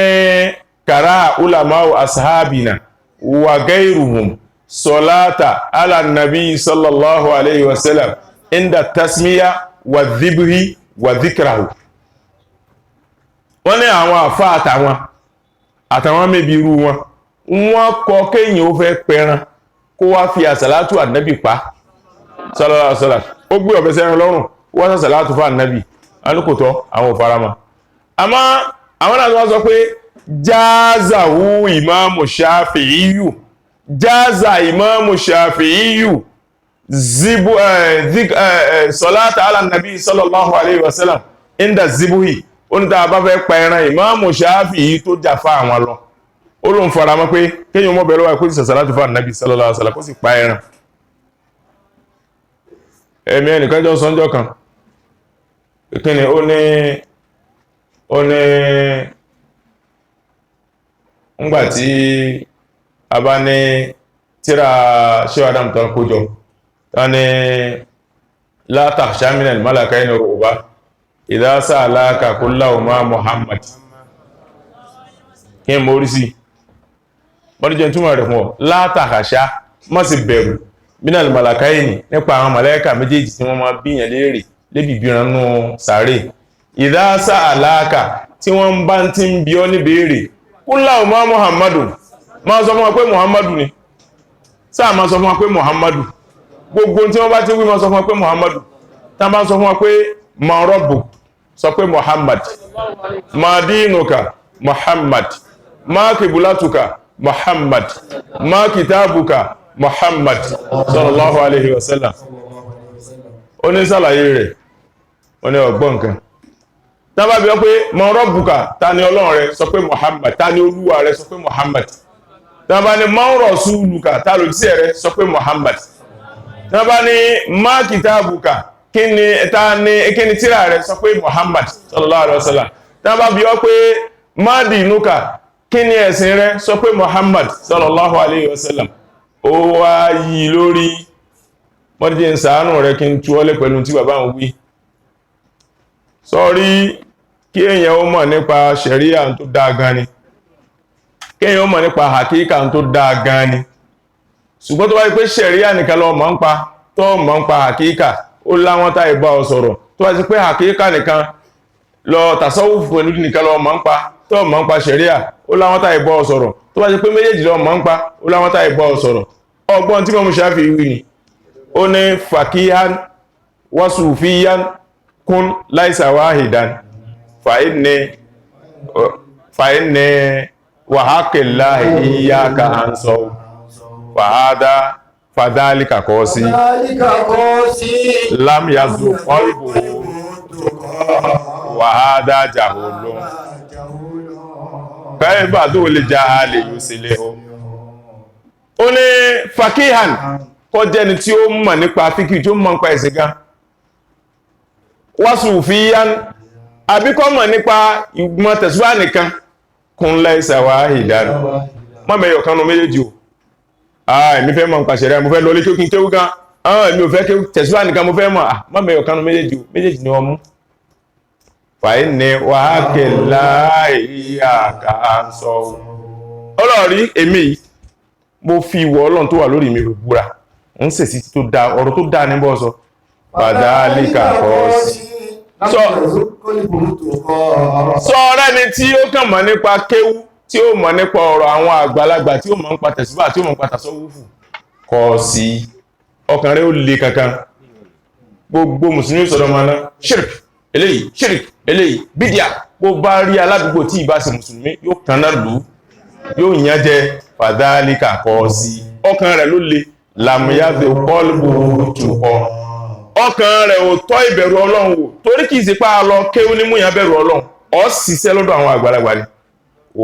Speaker 4: kàrá ulamau ashabina wa gairuhum salata ala nabi sallallahu alaihi wasallam inda tasmiya wa dhibhi wa dhikrahu wọ́n ní àwọn àfá àtàwọn mẹ́bí irú wọ́n kọ kéyìn ó fẹ́ pẹran kó wá fi àsàlátù ànábì pa sallallahu alaihi wasallam ó gbé ọ̀bẹ sẹ́rin lọ́rùn wọ́n sàsàlátù fún ànábì alúkòtọ́ àwọn òfarama àmọ́ àwọn náà wọ́n sọ pé jáàzàwú ìmáàmù Ṣáfi'íyù jáàzà ìmáàmù Ṣáfi'íyù zibu salata ala nabi sallallahu alaihi wasallam inda zibuhi oníta bá fẹ́ pa ẹran ìmáàmù Ṣáfi'í tó jà fá àwọn lọ ó ló ń fara mọ́ pé kéyàn mọ́ bẹ̀rẹ̀ wà kó sì sàsàlátù fún ànábì sallallahu alaihi wasallam kó sì pa ẹran ẹ̀mí ẹnìkan jọ sọ́njọ́ kan ìkíni ó ní ńgbàtí a bá ní tíra Sheikh Adam tán kójọ tán ní la takhsha minal malakayni ru'ba idha sa'alaka kullahuma Muhammad kí n mórí sí bọ́dí jẹ́ túnmọ̀ rẹ̀ fún ọ la takhsha má sì bẹ̀rù minal malakayni nípa àwọn màláíkà méjèèjì tí wọ́n máa bíyàn léèrè lébìbìran nú sàárè idha sa'alaka tí wọ́n bá ti ń bí ọ ní béèrè kullahuma Muhammadu máa sọ fún wa pé Muhammadu ni sáà máa sọ fún wa pé Muhammadu gbogbo tí wọ́n bá ti wí máa sọ fún wa pé Muhammadu tá bá sọ fún wa pé ma rabbu sọ pé Muhammad ma dinuka Muhammad ma qiblatuka Muhammad ma kitabuka Muhammad sallallahu alaihi wasallam ó ní sàlàyé rẹ̀ ó ní ọgbọ́n kan tá bá bi ọ́ pé ma rabbuka ta ni Ọlọ́run rẹ̀ sọ pé Muhammad ta ni Olúwa rẹ̀ sọ pé Muhammad tá bá ní ma rasuluka ta lòjíṣẹ́ rẹ̀ sọ pé Muhammad tá bá ní ma kitabuka kíni tírà rẹ̀ sọ pé Muhammad sallallahu alaihi wasallam tá bá bi ọ́ pé ma dinuka kíni ẹ̀sìn rẹ̀ sọ pé Muhammad sallallahu alaihi wasallam ó wá yí lórí mọ́díjẹ́ ìsàánù rẹ̀ kí n tú ọlẹ́ pẹ̀lú tí bàbá ń wí sọ́rí kí èyàn ó mọ̀ nípa ṣẹ̀ríà tó dáa gan ni kí èyàn ó mọ̀ nípa hakíkà tó dáa gan ni ṣùgbọ́n tó wáyé pé ṣẹ̀ríà nìkan lọ mọ̀ ń pa tó mọ̀ ń pa hakíkà ó láwọn tá ìbá ọ sọ̀rọ̀ tó wáyé pé hakíkà nìkan lọ tasawuf pẹ̀lú nìkan lọ mọ̀ ń pa tó mọ̀ ń pa ṣẹ̀ríà ó láwọn tá ìbá ọ sọ̀rọ̀ tó wáyé pé méjèèjì lọ mọ̀ ń pa ó láwọn tá ìbá ọ sọ̀rọ̀ ọgbọ́n tí Imam Shafi'i wí ni ó ní fakihan wa sufiyan kun laisa wahidan fa inni wa haqqillahi iyyaka ansaw fa hada fadhalika qasi lam yazlu qalbuhu wà á dájà olóhun kẹ́ẹ̀bà tó lè já a lè yóò sí lé ó ní fakihan kọ́ jẹ́ni tí ó mọ̀ nípa fíkì tí ó mọ̀ nípa ẹ̀sìn gan wasufiyan àbí kọ́ mọ̀ nípa ìgbìmọ̀ tẹ̀síwá nìkan kún lẹ́sà wá ìdánù mọ́ mẹ́yọ̀ kanú méjèèjì o èmi fẹ́ mọ̀ nípa ṣẹ̀rẹ́ mo fẹ́ lọ lé kí ó kí n kéwú gan èmi ò fẹ́ tẹ̀síwá nìkan mo fẹ́ mọ̀ mọ́ mẹ́yọ̀ kanú méjèèjì o méjèèjì ni ọmú fàí ní wàákẹ̀ láìyà ká sọ ọlọ́rí èmi mo fi ìwọ ọlọ́run tó wà lórí mi búra ń sèsí tó dá ọ̀rọ̀ tó dá níbọ̀ sọ fàdálíkà kọ́ sí sọ ọ̀rẹ́ ni tí ó kàn mọ̀ nípa kéwú tí ó mọ̀ nípa ọ̀rọ̀ àwọn àgbàlagbà tí ó mọ̀ nípa tẹ̀síbà tí ó mọ̀ nípa tàṣọ́wúfù kọ́ sí ọkàn rẹ̀ ó le kankan gbogbo mùsùlùmí sọ̀rọ̀ mọ́ náà ṣírìk eléyìí bídíà bó bá rí aládùúgbò tí ìbá ṣe mùsùlùmí yóò kàn náà lù yóò yàn jẹ fàdálíkà kọ́ sí ọkàn rẹ̀ ló le làmúyàfẹ́ pọ́lùbù tùkọ́ ọkàn rẹ̀ ò tọ́ ìbẹ̀rù ọlọ́run wò torí kìí sí pàá lọ kéwú ní múyàn bẹ̀rù ọlọ́run ó ṣiṣẹ́ lọ́dọ̀ àwọn àgbàlagbà ni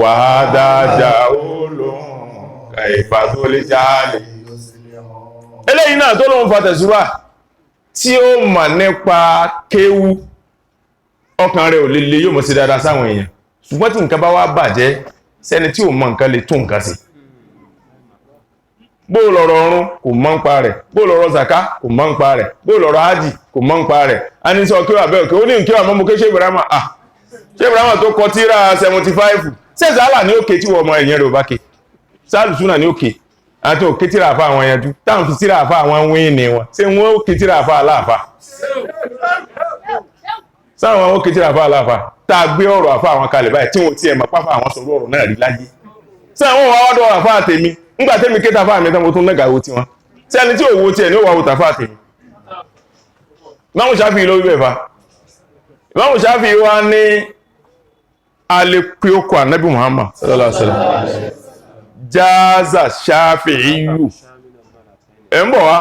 Speaker 4: wà á dáadáa olóhùn kàìfà tó lè jáàlè eléyìí náà tó lóun fa tẹ̀síwá tí ó mọ̀ nípa kéwú ọkàn rẹ̀ ò lè yóò mọ̀ sí dáadáa sáwọn èèyàn ṣùgbọ́n tí nǹkan bá wá bàjẹ́ sẹ́ni tí ò mọ̀ nǹkan lè tún nǹkan sí bó lọ̀rọ̀ ọ̀run kò mọ̀ ń pa rẹ̀ bó lọ̀rọ̀ zaka kò mọ̀ ń pa rẹ̀ bó lọ̀rọ̀ hajji kò mọ̀ ń pa rẹ̀ a ní sọ kíwà bẹ́ẹ̀ kí ó ní kíwà mọ́ mú ké ṣe Ibrahima ṣe Ibrahima tó kọ tíra 75 ṣe zala ní òkè tí wọ́n mọ ẹ̀yẹn rẹ̀ ò bá ké sáàlù súnà ní òkè àti òkè tíra àfá àwọn ẹ̀yẹn jú táwọn fi tíra àfá àwọn wíìnì wọn ṣe wọ́n òkè tíra àfá aláàfá sáwọn òkè tíra àfá aláàfá tá a gbé ọ̀rọ̀ àfá àwọn kalẹ̀ báyìí tí wọ́n ti ẹ̀ mọ̀ pápá àwọn sọ̀rọ̀ ọ̀rọ̀ náà rí láyé sáwọn wà wọ́dọ̀ àfá àtẹ̀mí ńgbà tẹ́mi kéta fáà mi tán mo tún mẹ́gà owó tí wọ́n tí ẹni tí ò wo tí ẹ̀ ní ó wà wòtà fáà tèmi Ìmáàmù Ṣáfi'í ló wíbẹ̀ fa Ìmáàmù Ṣáfi'í wá ní alẹ́pẹ́ okò ànábì Muhammad sallallahu alaihi wasallam jáza Ṣáfi'íyù ẹ̀ ń bọ̀ wá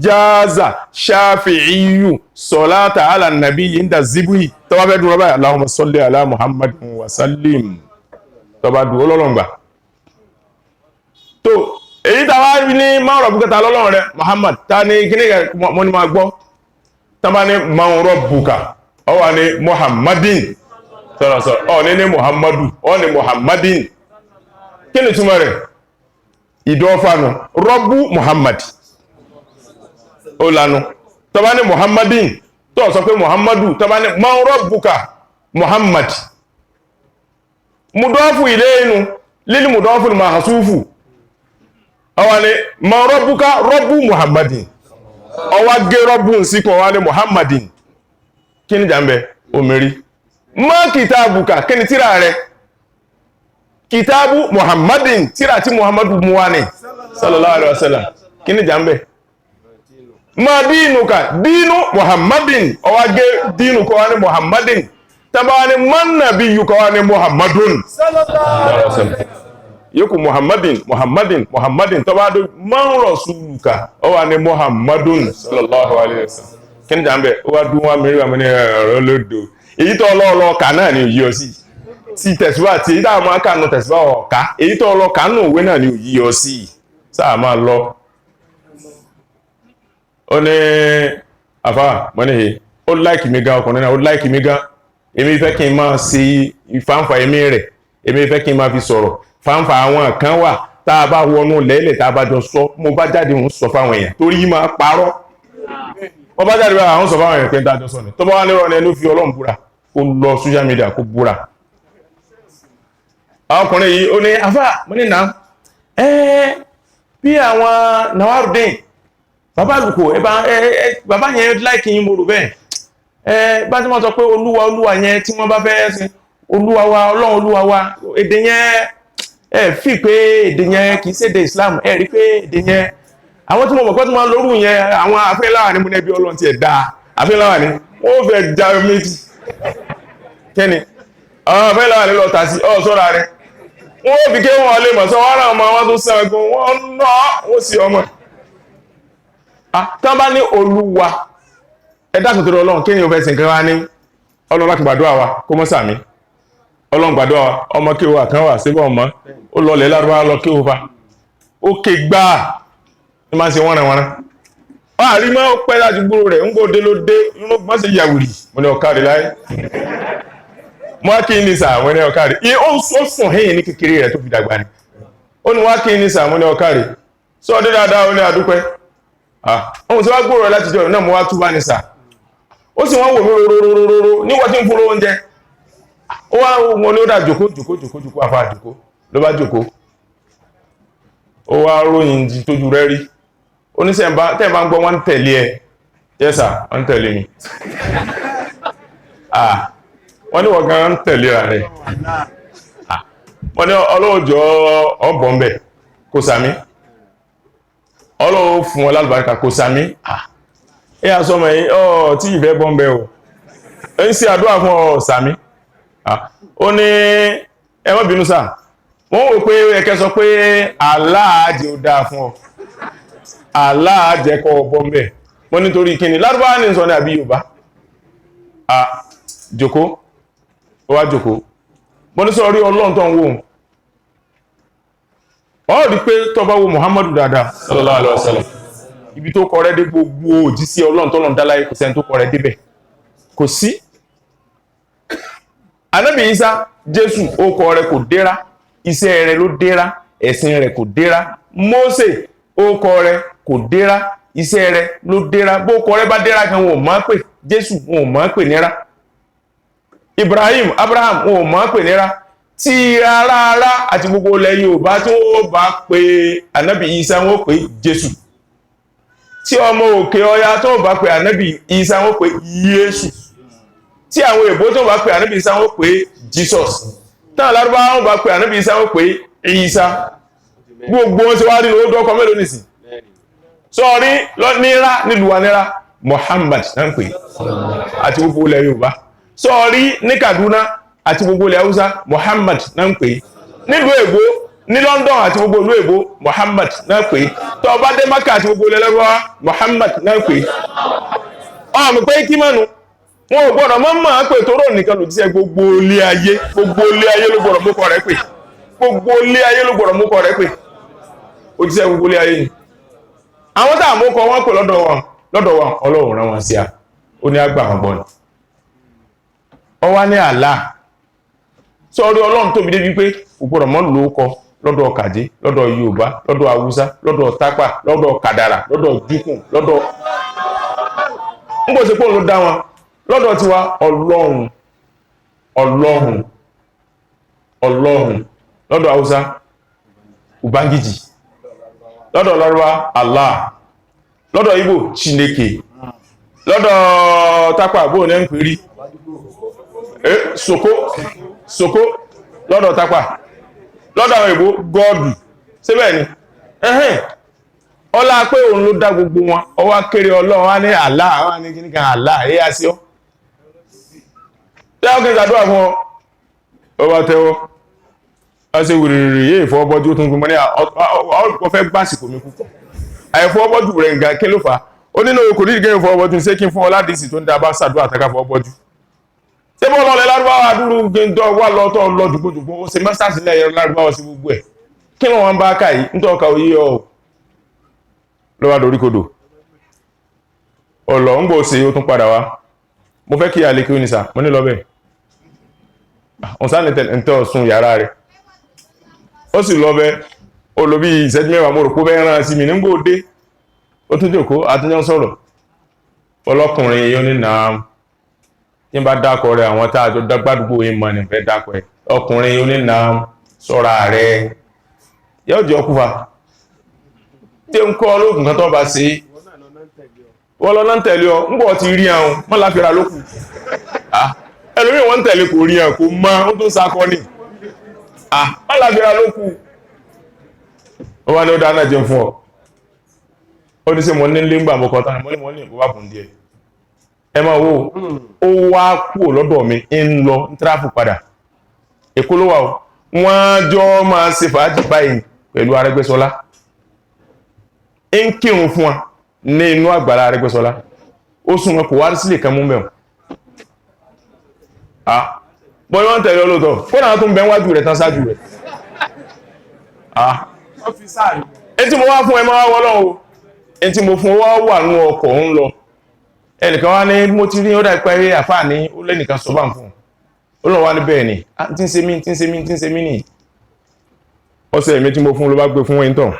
Speaker 4: jáza Ṣáfi'íyù salata ala nàbí inda zibuhi tọ́wọ́ fẹ́ dúró báyìí Allahumma salli ala Muhammadin wa sallim tọ́ba dúró lọ́lọ́ngbà tó èyí tàwà ní máa rọ̀ búkẹta lọ́lọ́run rẹ̀ Muhammad ta ní kíní mọ́ ní máa gbọ́ tàbá ní máa rọ̀ búkà ọ wà ní Muhammadin sọ̀rọ̀sọ̀rọ̀ ọ ní Muhammadu ọ ní Muhammadin kí ni túnmọ̀ rẹ̀ ìdọ́fànù rọ́bù Muhammad ó lanu tàbá ní Muhammadin tó sọ pé Muhammadu tàbá ní máa rọ̀ búkà Muhammad mudọ́fù ilé inú lílì mudọ́fù mahasufu ọwá ni ma rọ́bùká rọ́bù Muhammadin ọwá gé rọ́bù sí kan wá ní Muhammadin kí ni jàmbẹ̀ omeri ma kìtàbùká kí ni tíra rẹ̀ kìtàbù Muhammadin tíra tí Muhammadu mú wá ní sallallahu alaihi wasallam kí ni jàmbẹ̀ ma dínúka dínú Muhammadin ọwá gé dínú kan wá ní Muhammadin tàbá wá ní man nabiyyu kan wá ní Muhammadun sallallahu alaihi wasallam yóò Muhammadin tó bá dó man rasuluka ó wà ní Muhammadun sallallahu alaihi wasallam kí ní jàmbẹ̀ ó wá dún wá mẹ́rin wà ní ọ̀rọ̀ lódò èyí tó ọlọ́ọ̀lọ́ kà náà ni òyí ọ sí ti tẹ̀síwá tí èyí táwọn máa kànú tẹ̀síwá ọ̀ká èyí tó ọlọ́ kànú òwe náà ni òyí ọ sí sáà máa lọ ó ní àfá mọ́níhì ó láìkì mi gan ọkùnrin náà ó láìkì mi gan èmi fẹ́ kí n máa ṣe ìfàǹfà ẹ̀mí rẹ̀ èmi fẹ́ kí n máa fi sọ̀rọ̀ fàǹfà àwọn kan wà tá a bá wọnú lẹ́lẹ̀ tá a bá jọ sọ mo bá jáde ń sọ fáwọn èèyàn torí máa parọ́ wọ́n bá jáde bá àwọn sọ fáwọn èèyàn pé dájọ́ sọ ni tó bá wá nírọ̀ ni ẹni ó fi Ọlọ́run búra kó lọ social media kó búra ọkùnrin yìí ó ní afá mo ní náà bí àwọn Nawarudin bàbá àlùkò bàbá yẹn láìkì yín mo rò bẹ́ẹ̀ bá tí wọ́n sọ pé olúwa yẹn tí wọ́n bá fẹ́ sin olúwa wa Ọlọ́run olúwa wa èdè yẹn fi pé èdè yẹn kìí ṣèdè Islam rí pé èdè yẹn àwọn tí mo mọ̀ pé tí wọ́n lórú yẹn àwọn afẹ́láwà ní múnẹ́bí Ọlọ́run ti ẹ̀dá afẹ́láwà ní wọ́n fẹ́ já méjì kẹ́ni àwọn afẹ́láwà ní lọ tà sí sọ́ra rẹ̀ wọ́n fi ké wọn lè mọ̀ sọ wọ́n rán ọmọ wọn tó sàn ẹgbọ́n wọ́n náà wọ́n sí ọmọ tán bá ní olúwa ẹ̀dá kòtòrò Ọlọ́run kí ni o fẹ́ sìn kan wá ní Ọlọ́run láti gbàdúrà wa kó mọ́ sàmí Ọlọ́run gbàdúrà wa ọmọ kí o wà kan wà síbọ̀ ọmọ ó lọlẹ̀ lárúbá lọ kí o fa ó ké gbáà ní máa ń ṣe wọ́nranwọ́nran àrí mọ́ pẹ́ láti gbúrò rẹ̀ ń gbóde ló dé inú mọ́ sí yàwùrì mo ní ọ̀kadì láyé mọ́ kí ní sà mo ní ọ̀kadì ó sùn hẹ́yìn ní kékeré rẹ̀ tó fi dàgbà ni ó ní wá kí ní sà mo ní ọ̀kadì sọ dé dáadáa ó ní àdúpẹ́ ohun tí wá gbúrò rẹ̀ láti jọ náà mo wá túbá ní sà ó sì wọ́n wò mí rorororo níwọ̀n tí ń fún oúnjẹ ó wá wọn ní ó dà jòkó àfà jòkó ló bá jòkó ó wá ròyìn tójú rẹ̀ rí oníṣẹ́ tẹ́ bá ń gbọ́ wọ́n tẹ̀lé ẹ yẹ́sà wọ́n tẹ̀lé mi wọ́n ní wọ́n gan ń tẹ̀lé rẹ̀ wọ́n ní ọlọ́ọ̀jọ́ ọ̀bọ̀nbẹ̀ kò sàmí ọlọ́ọ̀ fún ọlálùbáríkà kò sàmí ẹ̀yà sọmọ yìí tí ìfẹ́ bọ́m̀bẹ̀ o ń ṣe àdúrà fún ọ sàmí ó ní ẹ má bínú sáà wọ́n wò pé ẹ̀kẹ́ sọ pé aláàjẹ́ ó dáa fún ọ aláàjẹ́kọ́ bọ́m̀bẹ̀ wọ́n nítorí kíni lárúbáwá ní sọ ní àbí Yorùbá jòkó ó wá jòkó wọ́n ní sọ rí Ọlọ́run tó ń wò ó rí pé tó bá wo Muhammadu dáadáa sallallahu alaihi wasallam ibi tó kọ rẹ̀ dé gbogbo òjíṣẹ́ Ọlọ́run tó lọ́n dáláyé kò sẹ́ni tó kọ rẹ̀ débẹ̀ kò sí Ànábì Ìsá Jésù ó kọ rẹ̀ kò dẹ́ra iṣẹ́ rẹ̀ ló dẹ́ra ẹ̀sìn rẹ̀ kò dẹ́ra Mósè ó kọ rẹ̀ kò dẹ́ra iṣẹ́ rẹ̀ ló dẹ́ra bó kọ rẹ̀ bá dẹ́ra kan wọn ò máa pè Jésù wọn ò máa pè nira Abraham wọn ò máa pè nira tí ara àti gbogbo ilẹ̀ Yorùbá tí wọ́n bá pe Ànábì Ìsá wọn pè Jésù tí ọmọ òkè Ọya tó bá pe Ànábì Ìsá wọn pè Yésù tí àwọn èbó tó bá pe Ànábì Ìsá wọn pè Jesus tán Lárúbáwá wọn bá pe Ànábì Ìsá wọn pè Ìsá gbogbo wọn ti wá rí owó dọ́kọ mélòó nìsìn sọ́ọ̀rí nira nílùú wa nira Muhammad náà ń pè àti gbogbo ilẹ̀ Yorùbá sọ́ọ̀rí ní Kaduna àti gbogbo ilẹ̀ Haúsá Muhammad náà ń pè nílùú èbó ní London àti gbogbo ìlú èbó Muhammad náà pè tó bá dé Maka àti gbogbo ilẹ̀ Lárúbáwá Muhammad náà pè ọmọ pé kí mọ́nu wọn ò gbọ́dọ̀ mọ́ pé tó rò nìkan lòdìsẹ́ gbogbo ilé ayé ló gbọ́dọ̀ mú kọ rẹ̀ pè gbogbo ilé ayé ló gbọ́dọ̀ mú kọ rẹ̀ pè òdìsẹ́ gbogbo ilé ayé ni àwọn tá àmúkọ wọn pè lọ́dọ̀ wọn Ọlọ́run rán wọn sí a ó ní àgbà wọn gbọ́n ọ wá ní àlá sọ́rí Ọlọ́run tóbi débi pé kò gbọ́dọ̀ mọ́ lóókọ lọ́dọ̀ Kàjí lọ́dọ̀ Yorùbá lọ́dọ̀ Haúsá lọ́dọ̀ Tápà lọ́dọ̀ Kàdàrà lọ́dọ̀ Júkùn lọ́dọ̀ ńgbò sí pé òun ló dá wọn lọ́dọ̀ tiwa Ọlọ́run lọ́dọ̀ Haúsá Ubangiji lọ́dọ̀ Lárúbá Allah lọ́dọ̀ Ìgbò Chineke lọ́dọ̀ Tápà bóò ní ń pè rí Soko lọ́dọ̀ Tápà lọ́dọ̀ àwọn Ìgbò gọ́ọ̀dù síbẹ̀ ni ọlá pé òun ló dá gbogbo wọn ọwá kéré Ọlọ́run wá ní Allah wá ní kíníkà Allah èyà sí ọ́ tẹ́wọ́ kí n ṣàdúrà fún ọ bá tẹ́wọ́ ọsẹ wìrìrì yìí ìfọwọ́bọ́jú tó ń gbọmọ ní ọ̀fẹ́ gbásìkò mi púpọ̀ àìfọwọ́bọ́jú rẹ̀ nǹkan kí ló fà ó nínú okò ní ìgẹ́ ìfọwọ́bọ́jú ṣé kí n fún ọ ládìsì tó ń dá bá ṣàdúrà tẹ́ká fọwọ́bọ́jú ṣé bọ́ lọ́lẹ̀ Lárúbáwá dúró gẹ́ńdọ́ wà lọ́tọ̀ lọ dùgbòdùgbò ó ṣe masters ilẹ̀ ẹ̀rọ Lárúbáwá sí gbogbo ẹ̀ kí wọ́n bá ká yìí nítorí ọkà òye ọ lọ́wọ́ dorí kodò ọ̀lọ́ ń gbọ́ ṣe ó tún padà wá mo fẹ́ kí àlékí oníṣà mo ní lọ́bẹ̀ ọ̀sán nítẹ̀ ọ̀sùn yàrá rẹ̀ ó sì lọ́bẹ̀ olóbí ìṣẹ́jú mẹ́wàá mo rò pé bẹ́ẹ̀ rán sí mi nígbò dé ó tún jòkó àtúnyọ́ sọ̀rọ̀ ọlọ́kùnrin yóò ní nàá tí bá dákọ̀ rẹ̀ àwọn tààjọ gbádùgbò ìmọ̀ ní fẹ́ dákọ̀ ẹ̀ ọkùnrin yóò ní nàá sọ́ra rẹ̀ yóò jẹ́ ọkúfà tí ń kọ́ olóògùn kan tó bá sí wọ́n lọ náà tẹ̀lé ọ ń bọ̀ ti rí àwọn mọ́ láfíra lókù ẹlòmí wọ́n tẹ̀lé kò rí àwọn kò mọ́ ó tó sákọ́ ní mọ́ láfíra lókù ó wá ní ó dáná jẹun fún ọ ó ní sí mọ́ ní lé ń gbà mọ́kọ tán mọ́ ní ìbúwà bùn díẹ̀ ẹ máa wo ó wá kúrò lọ́dọ̀ mi ń lọ ń tráfù padà Èkó ló wà ó wọ́n jọ máa ṣe fàájì báyìí pẹ̀lú Arẹ́gbẹ́ṣọlá ń kírun fún wa ní inú àgbàlá Arẹ́gbẹ́ṣọlá ó sún wọn kò wá sílé kan mú mẹ́wọ̀n bọ́ wọ́n tẹ̀lé olóòtọ́ kó náà tún bẹ́ wájú rẹ̀ tán sáájú rẹ̀ tí mo wá fún ẹ máa wọ́lọ́wọ́ tí mo fún wá wà ní ọkọ̀ ń lọ ẹnìkan wá ní mo ti rí ó dá pẹ́ àfáà ní ó lẹ́nìkan sọ bá ń fún olóòwò wá ní bẹ́ẹ̀ ni tí ń ṣe mí ní ọ̀sẹ̀ èmi tí mo fún ló bá gbé fún wẹ́ntàn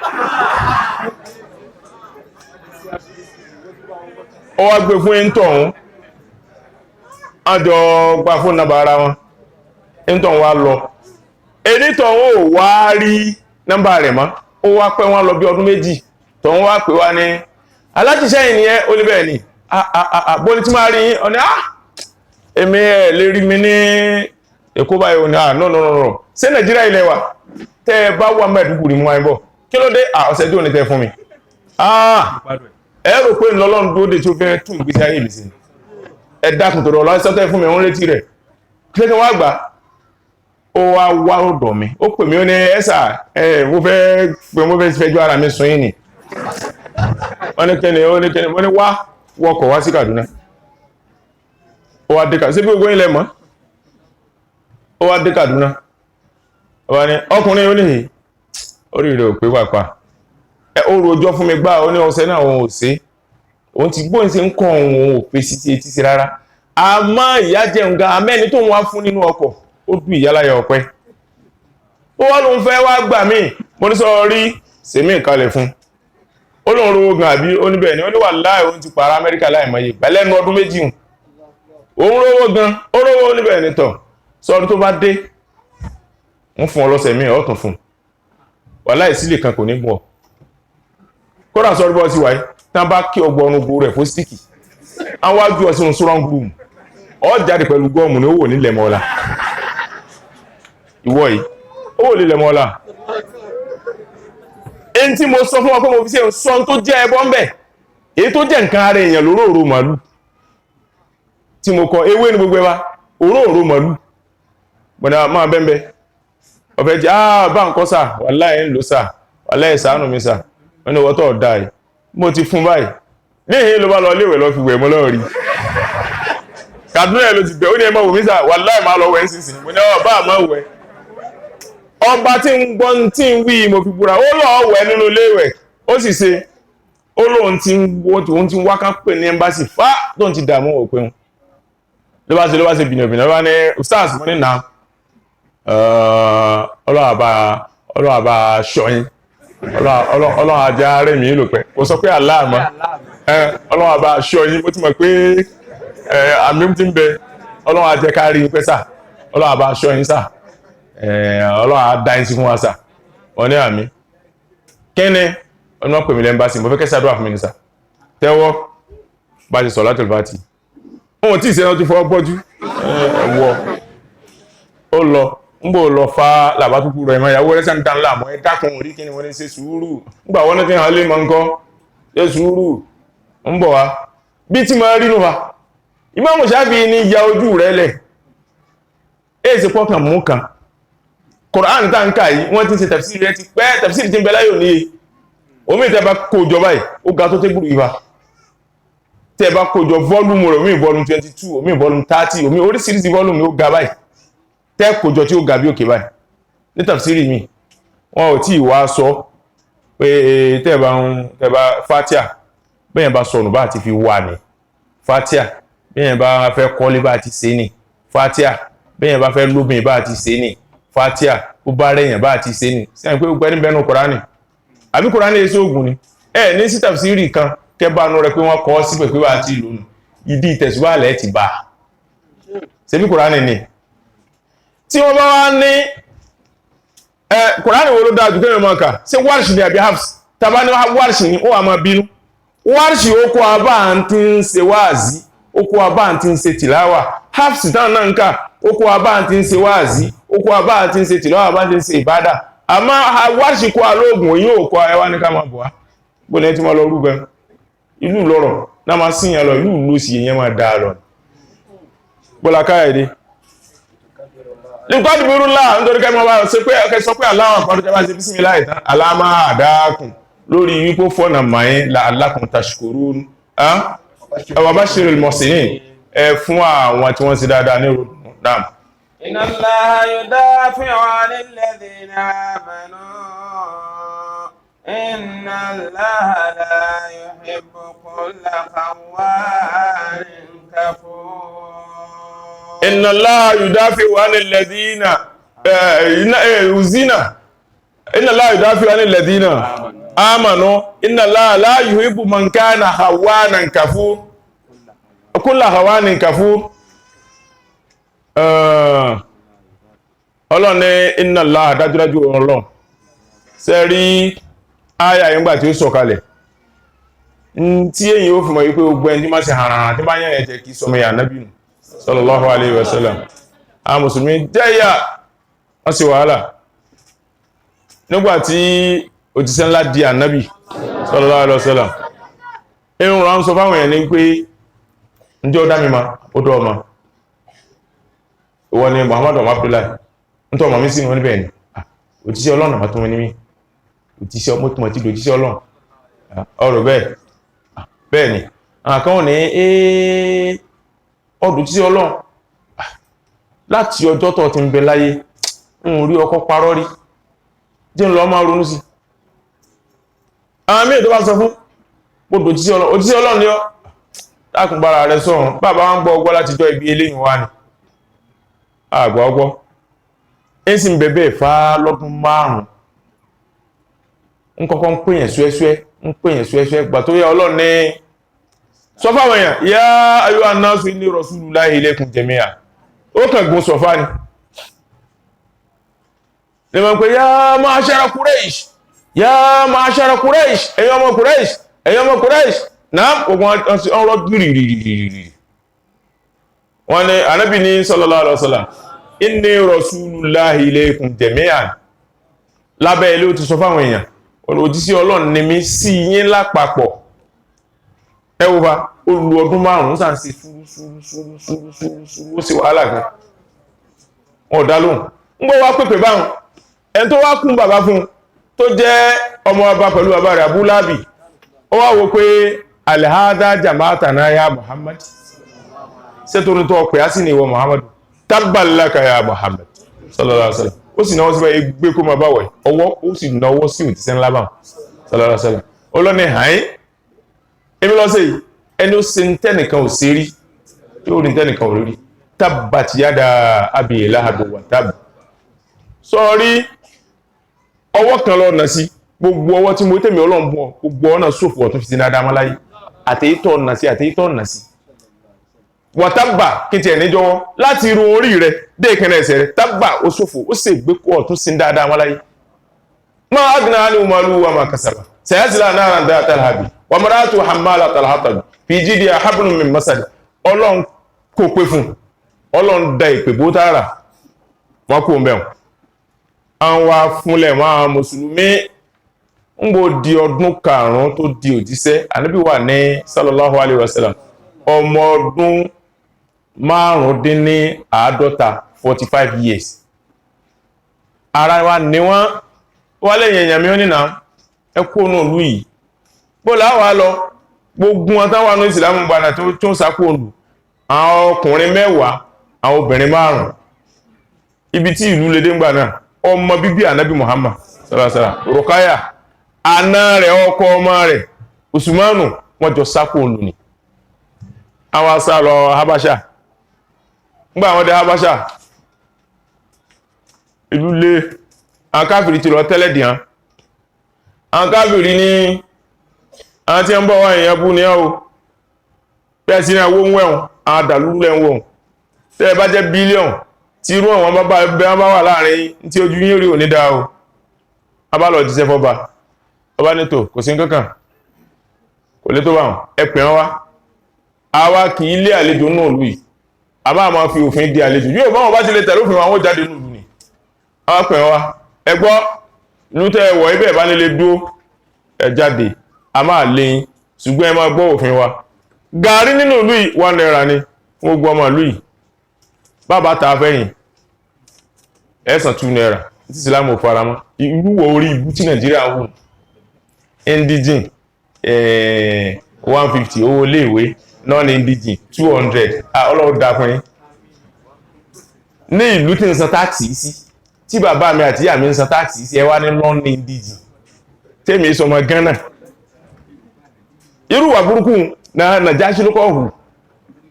Speaker 4: ó wá gbé fún wẹ́ntàn àjọ gba fún nàbà ara wọn wẹ́ntàn wá lọ ẹnìtàn ó wá rí nọ́mbà rẹ̀ mọ́ ó wá pẹ́ wọn lọ bí ọdún méjì tọ̀hún wá pè wá ní alájíṣẹ́ ìnìyẹn ó ní bẹ́ẹ̀ ni bóní tí máa rí ọ̀nà èmi ẹ̀ lè rí mi ní Èkó báyìí òní no ṣé Nàìjíríà ilẹ̀ wa tẹ́ ẹ bá wà Maiduguri mú wáyé bọ̀ kí ló dé ọ̀sẹ̀ tí ò ní tẹ́ fún mi ẹ rò pé ńlọ́lọ́run dúró dé tí ó fẹ́ tún ìgbésí ayé mi sí ẹ dákun tòrò ọ̀lá sọ́tẹ́ fún mi ń retí rẹ̀ kí ló wá gbà ó wá ọ̀dọ̀ mi ó pè mí ó ní ẹ́sà mo fẹ́ fẹjọ́ ara mi sùn yín ni wọ́n ní kẹ́ni wọ́n ní wá wọkọ̀ wá sí Kaduna ó wá dé Kaduna sí bí gbogbo ilẹ̀ mọ́ ó wá dé Kaduna ó wá ní ọkùnrin ó ní orí rẹ̀ ò pé pàpà ó rojọ́ fún mi gbá ó ní ọ̀sẹ̀ náà òun ò sí òun ti gbóhùn sí ń kọ́ òun ò pé sí etí sí rárá àmọ́ ìyá jẹun ga amẹ́ni tó ń wá fún nínú ọkọ̀ ó dùn ìyáláyà ọ̀pẹ́ ó wá lóun fẹ́ wá gbà mí mo ní sọ rí sèmí ìkalẹ̀ fún ó lóun rówó gan àbí ó níbẹ̀ ni ó ní wà láì òun ti pààrà Amẹ́ríkà láìmọye ìgbàlẹ́nu ọdún méjì òun rówó gan ó rówó níbẹ̀ ni tọ̀ sọ́ọ́dún tó bá dé wọ́n fún ọ lọ́sẹ̀ mí ọ̀tún fún wà láì sílè kan kò ní bọ̀ kódà sọ́ọ́dún bọ́ sí wáyé tán bá kí ọgbọ̀n ọ̀nà rẹ̀ fún síkì àwọn wájú ọ̀sìn strong room ọ jáde pẹ̀lú gọ́ọ̀mù ní owó nílẹ̀ mọ́lá ìwọ yìí owó nílẹ̀ mọ́lá èyí tí mo sọ fún ọ pé mo fi ṣe sọ tó jẹ́ ẹbọ ń bẹ̀ èyí tó jẹ́ nǹkan ara èèyàn lóró màálù tí mo kọ ewé ní gbogbo ẹwà òróró màálù bọ̀dá máa bẹ́ẹ̀ ọ̀fẹ́ jẹ́ bá ń kọ́ sà wàláhì ń lò sà wàláhì ṣàánú mi sà wọ́n ní wọ́tọ̀ ọ̀dá ẹ̀ mo ti fún báyìí léèyàn ló bá lọ léèwẹ̀ lọ fi wẹ̀ mọ́ lọ́rí Kaduna ló ti bẹ̀ ó ní ẹmọ wòmí sà wàláhì máa lọ wẹ̀ ń sísìn mo ní ọba àmọ́ wẹ̀ ọba tí ń gbọ́n tí ń wí mo fi búra ó lọ wẹ̀ nínú léèwẹ̀ ó sì ṣe ó lóun ti ń wákà pè ní ẹmbásì fá tó ń ti dààmú òpin ló bá ṣe bìnàbìnà ló bá ní ustaz mo ní nà ọlọ́wà bá ṣọ́yìn ọlọ́wà ajá rẹ̀ mí lò pẹ́ kò sọ pé aláàmọ́ ọlọ́wà bá ṣọ́yìn mo ti mọ̀ pé àmì ti ń bẹ ọlọ́wà ajẹ́ kárí pẹ́ sà ọlọ́wà bá ṣọ́yìn sà ọlọ́wà dáyín sí fún wa sà wọ́n ní àmì kẹ́ni ọ̀nà pè mí lẹ́mbàsì mo fẹ́ kẹ́ sàdúrà fún mi ní sà tẹ́wọ́ bá ti sọ láti olùbátì wọn tí ìṣẹ́ náà ti fọwọ́ bọ́jú ẹ̀wọ̀ ó lọ ń bò lọ fa làbátúkú rẹ̀ mọ́ ìyàwó rẹ̀ sàn dán láàmú ẹ dákun orí kí ni wọ́n ní ṣe sùúrù nígbà wọ́n ní kí hàn lè mọ́ nǹkan ṣe sùúrù ń bọ̀ wá bí tí mo rí nù wa Ìmáàmù Ṣáfi'í ní ya ojú rẹ̀ lẹ̀ èyí ṣe pọ́kàn mú kan Kùránì tá ń kà yìí wọ́n ti ń ṣe tafsiri rẹ̀ ti pẹ́ tafsiri ti ń bẹ láyò níye omi ìtẹ́ bá kó jọ báyìí ó ga tó tébùrù ìwà tẹ́ bá kó jọ volume rẹ̀ omi volume 22 omi volume 30 omi oríṣiríṣi volume ó ga báyìí tẹ́ kó jọ tí ó ga bí òkè báyìí ní tafsiri mi wọn ò tí ì wá sọ pé tẹ́ bá Fatiha bẹ́yẹn bá sọnù bá ti fi wà ní Fatiha bẹ́yẹn bá fẹ́ kọ́lé bá ti ṣe ní Fatiha bẹ́yẹn bá fẹ́ lóbìn bá ti ṣe ní Fatiha ó bá rẹ̀yàn bá ti ṣe ní sẹ́yìn pé gbẹ́ni bẹ́nu Kùránì àbí Kùránì èso ògùn ni ní sí tafsiri kan kẹbàánú rẹ̀ pé wọ́n kọ́ síbẹ̀ pé wà tí lónìí ìdí ìtẹ̀síwálẹ̀ ti bá ṣe bí Kùránì ni tí wọ́n bá wá ní Kùránì wo ló dáa jù kí wọ́n kà ṣe wárṣì ni àbí Hafs tàbá ní wárṣì ni ó wà máa bínú wárṣì ó kó abá ń tí ń ṣe wáàzí ó kó abá ń tí ń ṣe tìláwà Hafs táwọn náà ń kà ó kó abá ń tí ń ṣe wáàzí ó kó abá ń tí ń ṣe tìláwà bá ń tí ń ṣe ìbádà àmọ́ wárṣì kó alóògùn yóò kó ẹwà ní ká máa bọ̀ wá gbọ́nà ẹ ti máa lọ rú gan ìlú lọ́rọ̀ náà máa síyàn lọ ìlú ló sì èyàn máa dáa lọ gbọ́lá káyàdé nígbàtí burú láà nítorí kẹ́ mọ́ bá sọ pé aláwọ̀ àpàdé jẹba ṣe bísí mi láì tán aláàmà àdáàkùn lórí wípó fọ́nà máyín láàlákùn tashkurun ẹwà bá ṣe rẹ̀ mọ̀sílìn fún àwọn tí wọ́n ti dáadáa ní Naam.
Speaker 1: إن الله يدافع عن الذين آمنوا إن الله لا يحب كل خوان كفور.
Speaker 4: إن الله يدافع عن الذين إن الله يدافع عن الذين آمنوا إن الله لا يحب من كان خوانا كفور كل خوان كفور. Ọlọ́run ní inna Allah dájúdájú Ọlọ́run ṣe rí àyà ìgbà tí ó sọ̀kalẹ̀ tí èyí ó fi mọ̀ wípé gbogbo ẹni tí máa ṣe hàràrà tí bá yẹn ẹ̀jẹ̀ kí sọmọ ìyà nábì sallallahu alaihi wasallam a mùsùlùmí jẹ́yà wọ́n sì wàhálà nígbàtí òjíṣẹ́ ńlá di ànábì sallallahu alaihi wasallam irun rán sọ fáwọn èèyàn ní pé ǹjẹ́ ó dá mi ma ó dọ́ ọmọ ìwọ ni Muhammadu Abdullahi ń tọ́ ọmọ mi sí wọn níbẹ̀ ni òjíṣẹ́ Ọlọ́run àmọ́ tó wọn ní mí òjíṣẹ́ ọmọ tó mọ̀ tí òjíṣẹ́ Ọlọ́run ọ̀rọ̀ bẹ́ẹ̀ ni àwọn kan wọ́n ní ọdún tí Ọlọ́run láti ọjọ́ tó ti ń bẹ láyé ń rí ọkọ parọ́ rí jẹ́ ń lọ máa ronú sí àwọn mí tó bá sọ fún gbogbo òjíṣẹ́ Ọlọ́run ni ọ́ dákùnbára rẹ̀ sọ́run bàbá wọn gbọ́ ọgbọ́ láti jọ ibi eléyìn wá ní àgbà ọgbọ́ ń sì ń bẹ̀bẹ̀ fà lọ́dún márùn-ún ń kọ́kọ́ ń pèyàn ṣúẹ́ṣúẹ́ gbà tó yẹ Ọlọ́run ní sọ fáwọn èèyàn yá ayọ́ annasu inni rasulullahi ilaykum jami'a ó kàn gún sọfá ni ní mọ̀ pé yá ma'ashara Quraysh yá ma'ashara Quraysh ẹ̀yin ọmọ Quraysh náà ogun ọ̀rọ̀ gírírí wọ́n ní Ànábì ní sallallahu alaihi wasallam inni rasulullahi ilaykum jami'an lábẹ́ ilé ó ti sọ fáwọn èèyàn òjíṣẹ́ Ọlọ́run ni mí sí yín lápapọ̀ ẹwọ́ba olú ọdún márùn-ún sáà sí fúrúfúrú ó sì wàhálà gan ọ̀dá lóhùn ń gbọ́ wá pèpè báhùn ẹni tó wá kún bàbá fún tó jẹ́ ọmọ bàbá pẹ̀lú bàbá rẹ̀ Abu Labi ó wá wo pé alhada jama'atana ya Muhammad sẹ́tòrí tó ọpẹ̀ á sì ní ìwọ Muhammad tabbalaka ya Muhammad sallallahu alaihi wasallam ó sì náwó sí báyìí gbé kó máa báwẹ̀ ọwọ́ ó sì náwó sí òtíṣẹ́ ńlá báhùn sallallahu alaihi wasallam ọlọ́ni hàn èmi lọ sí ẹni ó ṣe tẹ́nìkan ò sí rí yóò rí tẹ́nìkan ò rí tabbat yada abi lahabi wa tab sọ́rí ọwọ́ kan lọ nà sí gbogbo ọwọ́ tí mo tẹ́mi Ọlọ́run bọ́ gbogbo ọ̀nà sófò ọ̀tún fi sí dáadáa máláyé àtẹ́yítọ́ nà sí wàtábà kí ti ẹ̀ní jọwọ́ láti irun orí rẹ̀ dé ìkẹrẹ ẹsẹ̀ rẹ̀ tábà ó sófò ó sì gbé kó ọ̀tún sí dáadáa máláyé máa agna ní umaru wa ma kasaba sayasila náà dáa talhabi wa maratu hamala talhatabi fi jídi ahabunu min masadi Ọlọ́run kò pé fún Ọlọ́run da ìpè bó tààrà wọn kò mẹ́wọ̀n àwọn wa fúnlẹ̀ máa mùsùlùmí ń bó di ọdún karùn-ún tó di òjíṣẹ́ Ànábì wà ní sallallahu alaihi wasallam ọmọ ọdún 55 45 years ara wa ní wọ́n lẹ́yìn èèyàn mi ó nìna ẹkùn náà lú yìí bó láwàá lọ gbogbo wọn táwọn ní ìsìlámù gbàdà tó ń sákò olù àwọn ọkùnrin 10 àwọn obìnrin 5 ibi tí ìlú lédè ń gbà náà ọmọ bíbí Ànábì Muhammad sàrásàrà Rukaya àna rẹ̀ ọkọ ọmọ rẹ̀ Usmanu wọ́n jọ sákò olù ni àwọn asá lọ Habasha ńgbà àwọn dé Habasha ìlú lé àwọn káfìrí ti lọ tẹ́lẹ̀ dìán àwọn káfìrí ní àwọn tí ń bọ̀ wọ́n èèyàn bú ní ọ́ pẹ́ sí ní àwọn ohun ẹ̀wọ̀n àwọn àdàlúrú lẹ́wọ̀n tẹ́ bá jẹ́ bílíọ̀n tí irú àwọn bá wà láàrin tí ojú yín rí òní dáa o abálọ̀ jíṣẹ́ fọ́ba ọba nítò kò sí kankan kò lé tó bá wọn ẹpẹ̀ wọn wá àwa kì í lé àlejò náà lù yìí a máa fi òfin di àlejò yóò bá wọn bá ti lè tẹ̀lé òfin àwọn jáde nù lù ní àwa pẹ̀ wọn wá ẹgbọ́ lútẹ́ ẹwọ̀ ibẹ̀ bá nílé dúó ẹ jáde a máa léyìn ṣùgbọ́n ẹ máa gbọ́ òfin wa gàrí nínú ìlú yìí 1 naira ni fún gbogbo ọmọ ìlú yìí bàbá ta fẹ́yìn ẹ̀sàn 2 naira tí Ìsìlámù faramọ́ irúwọ̀ orí ibú tí Nàìjíríà wù indigene 150 owó léèwé non-indigene 200 ọlọ́run dá fún yín ní ìlú tí ń san táàkì sí tí bàbá mi àti ìyá mi ń san táàkì sí ẹ wá ní London indíjì tèmi sọmọ Ghana irú wà burúkú na Nàjáṣí ló kọ́ hù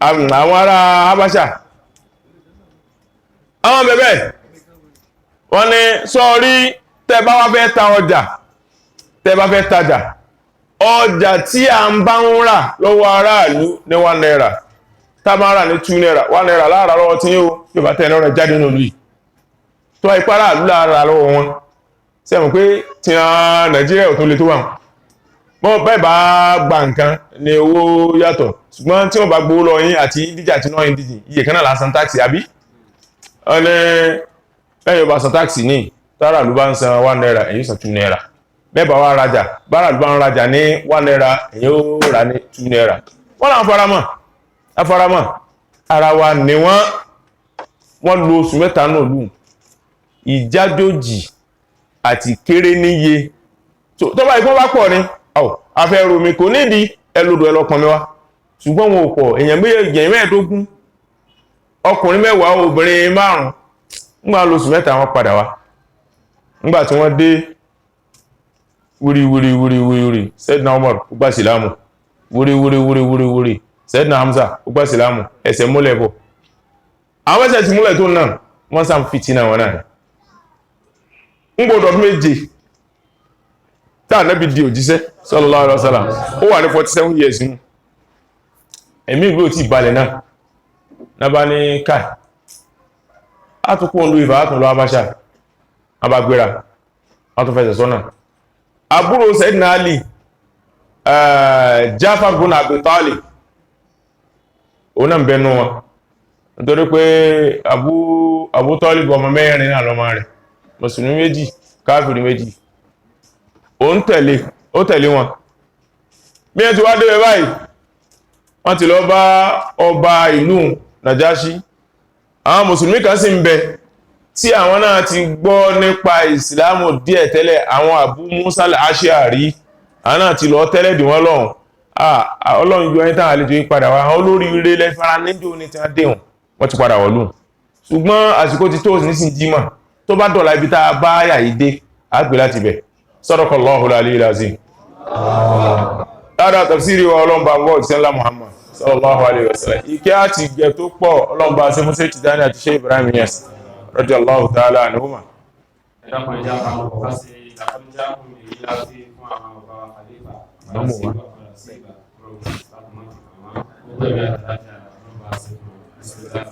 Speaker 4: àwọn ará Habasha àwọn bẹ̀bẹ̀ wọ́n ní sọ́ọ́rí tẹ́ bá wá fẹ́ ta ọjà tẹ́ bá fẹ́ tajà ọjà tí a ń bá ń rà lọ́wọ́ aráàlú ní 1 naira tá bá ń rà ní 2 naira 1 naira láàrá lọ́wọ́ tí yóò bá tẹ́ lọ́rọ̀ jáde nínú ìlú tó wá ipá aráàlú láàrá lọ́wọ́ wọn sẹ́wọ̀n pé tí a Nàìjíríà ò tó le tó wà wọ́n bẹ́ẹ̀ bá gba nǹkan ní owó yàtọ̀ ṣùgbọ́n tí wọ́n bá gbówó lọ yín àti díjà tí náà díjì iye kan náà lásán táàkì àbí ọ̀nà ẹ̀yọ̀ bá san táàkì ní tààrà ló bá ń san 1 naira èyí san 2 naira bẹ́ẹ̀ bá wá rajà bára ló bá ń rajà ní 1 naira èyí ó rà ní 2 naira wọ́n náà afaramọ́ ara wa ni wọ́n lo oṣù mẹ́ta náà lù ìjájòjì àti kéré níye tó bá ikú bá pọ̀ ní afẹ́ romi kò nídìí ẹlòdò ẹlọ́pọ̀ mẹ́wàá ṣùgbọ́n wọn ò pọ̀ èèyàn mẹ́ẹ̀ẹ́dógún ọkùnrin 10 obìnrin 5 ńgbà lóṣù mẹ́ta wọ́n padà wá ńgbà tí wọ́n dé wúrí Sayyidina Umar ó gbà sílámù wúrí Sayyidina Hamza ó gbà sílámù ẹsẹ̀ múlẹ̀ bọ̀ àwọn ẹsẹ̀ ti múlẹ̀ tó náà wọ́n sá fìtínà wọn náà ń gbọ́dọ̀ méje táà Nábì di òjíṣẹ́ sallallahu alaihi wasallam ó wà ní 47 years nù ẹ̀mí ìlú tí ìbalẹ̀ náà bá ní káì átùkú olú ìfà átùn lọ Habasha abágbéra átùn fẹsẹ̀ sọ́nà àbúrò Sayyidina Ali Jafar bin Abi Talib ó náà bẹnu wọn nítorí pé Abu Talib ọmọ 4 náà lọ́mọ rẹ̀ mùsùlùmí 2 káfìrí 2 ó tẹ̀lé wọn bí ẹ ti wá débẹ̀ báyìí wọ́n ti lọ bá ọba ìlú Nàjáṣí àwọn mùsùlùmí kan sì ń bẹ tí àwọn náà ti gbọ́ nípa ìsìlámù díẹ̀ tẹ́lẹ̀ àwọn Abu Musa al-Ash'ari àwọn náà ti lọ tẹ́lẹ̀ dì wọ́n lọ́hùn Ọlọ́run yọ ẹni táwọn àlejò yí padà wá àwọn olórí ire lẹ́fara níjò ní tí wọ́n déhùn wọ́n ti padà wọ̀lú ṣùgbọ́n àsìkò ti tó nísìn jímọ̀ tó bá dọ̀la ibi tá a bá yà yìí dé àgbè láti bẹ̀ Sadaqallahu al-aliyyul azim dáadáa tafsiri wa ọlọ́mbà wọ́n ìsẹ́lá Muhammad sallallahu alaihi wasallam ìkẹ́ àti ìgẹ̀ tó pọ̀ ọlọ́mbà sí Musa Tijani àti Sheikh Ibrahim Niass radiyallahu ta'ala anhuma
Speaker 1: ẹ̀dàkùn ẹja àwọn ọ̀pá sí àkọ́jákùn èyí láti fún àwọn ọba àlébà àti ìgbà padà sí ìgbà rọrùn lápùmọ́ gbogbo ẹ̀rẹ́ àtàlájà ọlọ́mbà sí fún ìsìnkú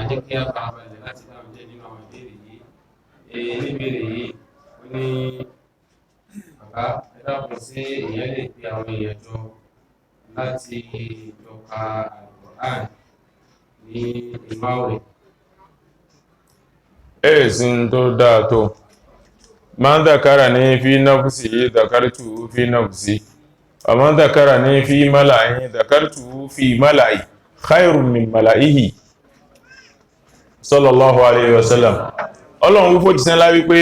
Speaker 1: jẹ́ kí a farabalẹ̀ láti dáhùn jẹ́ nínú àwọn ìbéèrè yìí níbèrè yìí ó ní bàbá ẹ dákun sí èèyàn lè pe àwọn èèyàn jọ láti jọ ka Al-Qur'an ní ìmáwẹ̀.
Speaker 4: ẹ̀sìn tó dáa tó man dhakarani fi nafsihi dhakartuhu fi nafsi wa man dhakarani fi mala'i dhakartuhu fi mala'i khayrun min mala'ihi sallallahu alayhi wa sallam. Ọlọ́run wípò jíṣẹ́ ńlá wípé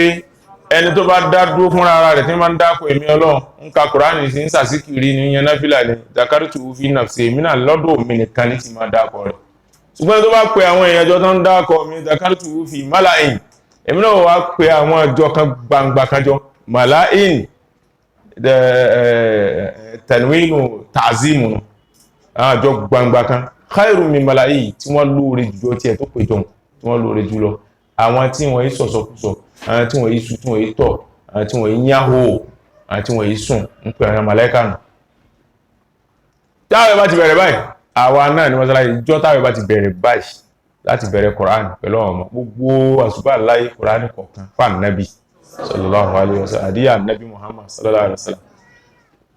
Speaker 4: ẹni tó bá dá dúró fúnra ara rẹ̀ tí máa ń dákọ̀ èmi Ọlọ́run ń ka Kùránì sí ń sàsíkiri ní yan náfìlà ní dhakartuhu fi nafsi èmi náà lọ́dọ̀ mi nìkan ní ti máa dákọ̀ rẹ̀. Ṣùgbọ́n tó bá pe àwọn èèyàn jọ tó ń dákọ̀ mi dhakartuhu fi mala'in èmi náà wá pe àwọn ìjọ kan gbangba kan jọ mala'in tanwinu ta'zimu àwọn ìjọ gbangba kan khayrun min mala'i tí wọ́n lóore jùlọ tí ẹ̀ tó pè jọ tí wọ́n lóore jùlọ àwọn tí wọ́n yí sọ̀sọ̀kúsọ̀ àwọn tí wọ́n yí sùn tí wọ́n yí tọ̀ àwọn tí wọ́n yí yáhó àwọn tí wọ́n yí sùn ń pè àwọn màláíkà nù táwẹ̀ bá ti bẹ̀rẹ̀ báyìí àwa náà ní mọ́sálásí ìjọ táwẹ̀ bá ti bẹ̀rẹ̀ báyìí láti bẹ̀rẹ̀ Kùránì pẹ̀lú ọmọ gbogbo àsùbá láyé Kùránì kọ̀ọ̀kan fún Nábì sallallahu alaihi wasallam àdíyà Nábì Muhammad sallallahu alaihi wasallam.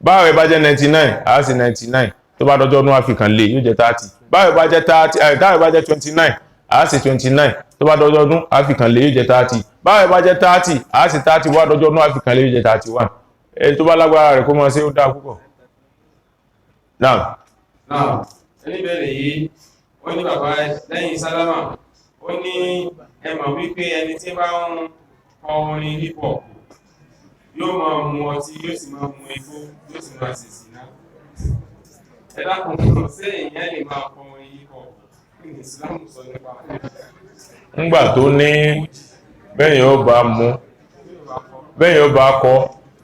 Speaker 4: Báwẹ̀ bá jẹ́ 99 a sì 99 tó bá dọjọ́ ọdún Áfíríkàn lè yóò jẹ́ 30. Báwẹ̀ bá jẹ́ 30 táwẹ̀ bá jẹ́ 29 a sì 29 tó bá dọjọ́ ọdún Áfíríkàn lè yóò jẹ́ 30. Báwẹ̀ bá jẹ́ 30 a sì 30 wá dọjọ́ ọdún Áfíríkàn lè yóò jẹ́ 31. Èyí tó bá lágbára rẹ̀ kó máa ṣe ó dáa púpọ̀. Náà
Speaker 1: ẹni bẹ̀rẹ̀ yìí ó ní bàbá lẹ́yìn sálámà ó ní ẹ mọ̀ wípé ẹni tí bá ń kọ orin hip hop yóò máa mu ọtí yóò sì máa mu igbó yóò sì máa ṣèṣì náà. Ẹ dákun ṣé èèyàn lè máa kọ orin hip hop kí ni Ìsìlámù sọ nípa rẹ̀?
Speaker 4: ńgbà tó ní bẹ́yìn ó bá mú bẹ́yìn ó bá kọ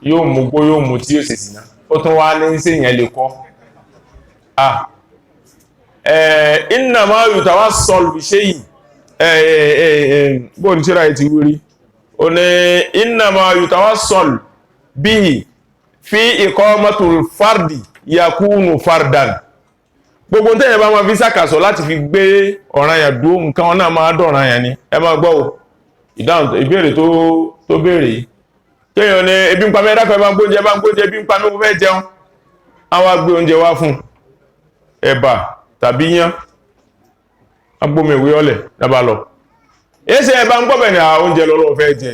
Speaker 4: yóò mú gbó yóò mú tí yóò ṣèṣì náà ó tún wá ní sí ìyẹn lè kọ́. Innama yutawassal bi shay'in bóòn tíra ti wúrí o ní innama yutawassal bihi fi iqamatul fardi yakunu fardan. Gbogbo tẹ́yẹ bá máa fi sákàsọ̀ láti fi gbé ọ̀ranyàn dúó nǹkan náà máa dọ̀ranyàn ni. Ẹ máa gbọ́ ìdáhùn ìbéèrè tó béèrè kéèyàn ní ebi ń pa mí ẹ̀dáfẹ́ bá ń gbóúnjẹ ebi ń pa mí mo fẹ́ jẹun àwọn agbé oúnjẹ wá fún ẹ̀bà tàbí yán agbómìwé ọlẹ̀ lábá lọ ẹsẹ̀ ẹ̀bà ń gbọ́bẹ̀ ní àwọn oúnjẹ lọ́lọ́ fẹ́ jẹ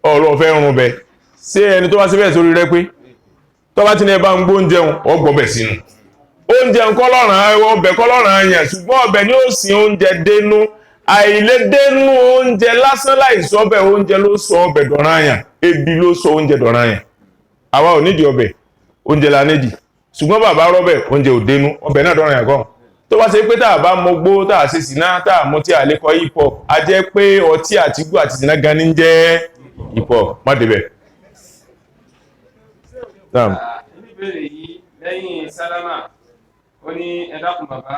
Speaker 4: ọlọ́ fẹ́ rún bẹ sí ẹni tó bá sí bẹ́ẹ̀ sórí rẹ pé tó bá ti ní ẹ̀bà ń gbóúnjẹun ọgbọ̀bẹ̀ sínú oúnjẹ ọbẹ̀ kọ́lọ́ràn àyàn ṣùgbọ́n ọbẹ̀ ni ó sin oúnjẹ dénú àìlédénú oúnjẹ lásán láìsọ ọbẹ̀ oúnjẹ ló sọ ọbẹ̀ dọ̀ràn àyàn ebi ló sọ oúnjẹ dọ̀ràn àyàn àwa ò nídìí ọbẹ̀ oúnjẹ la nídìí ṣùgbọ́n bàbá rọ́bẹ̀ oúnjẹ ò dénú ọbẹ̀ náà dọ̀ràn àyàn gan tó bá ṣe pé tá a bá mọgbó tá a ṣe sìná tá a mú tí a lè kọ hip hop a jẹ́ pé ọtí àti igbó àti sìná gan ní jẹ́ hip hop má débẹ̀.
Speaker 1: Ìbéèrè yìí lẹ́yìn sálámà ó ní ẹ dákun bàbá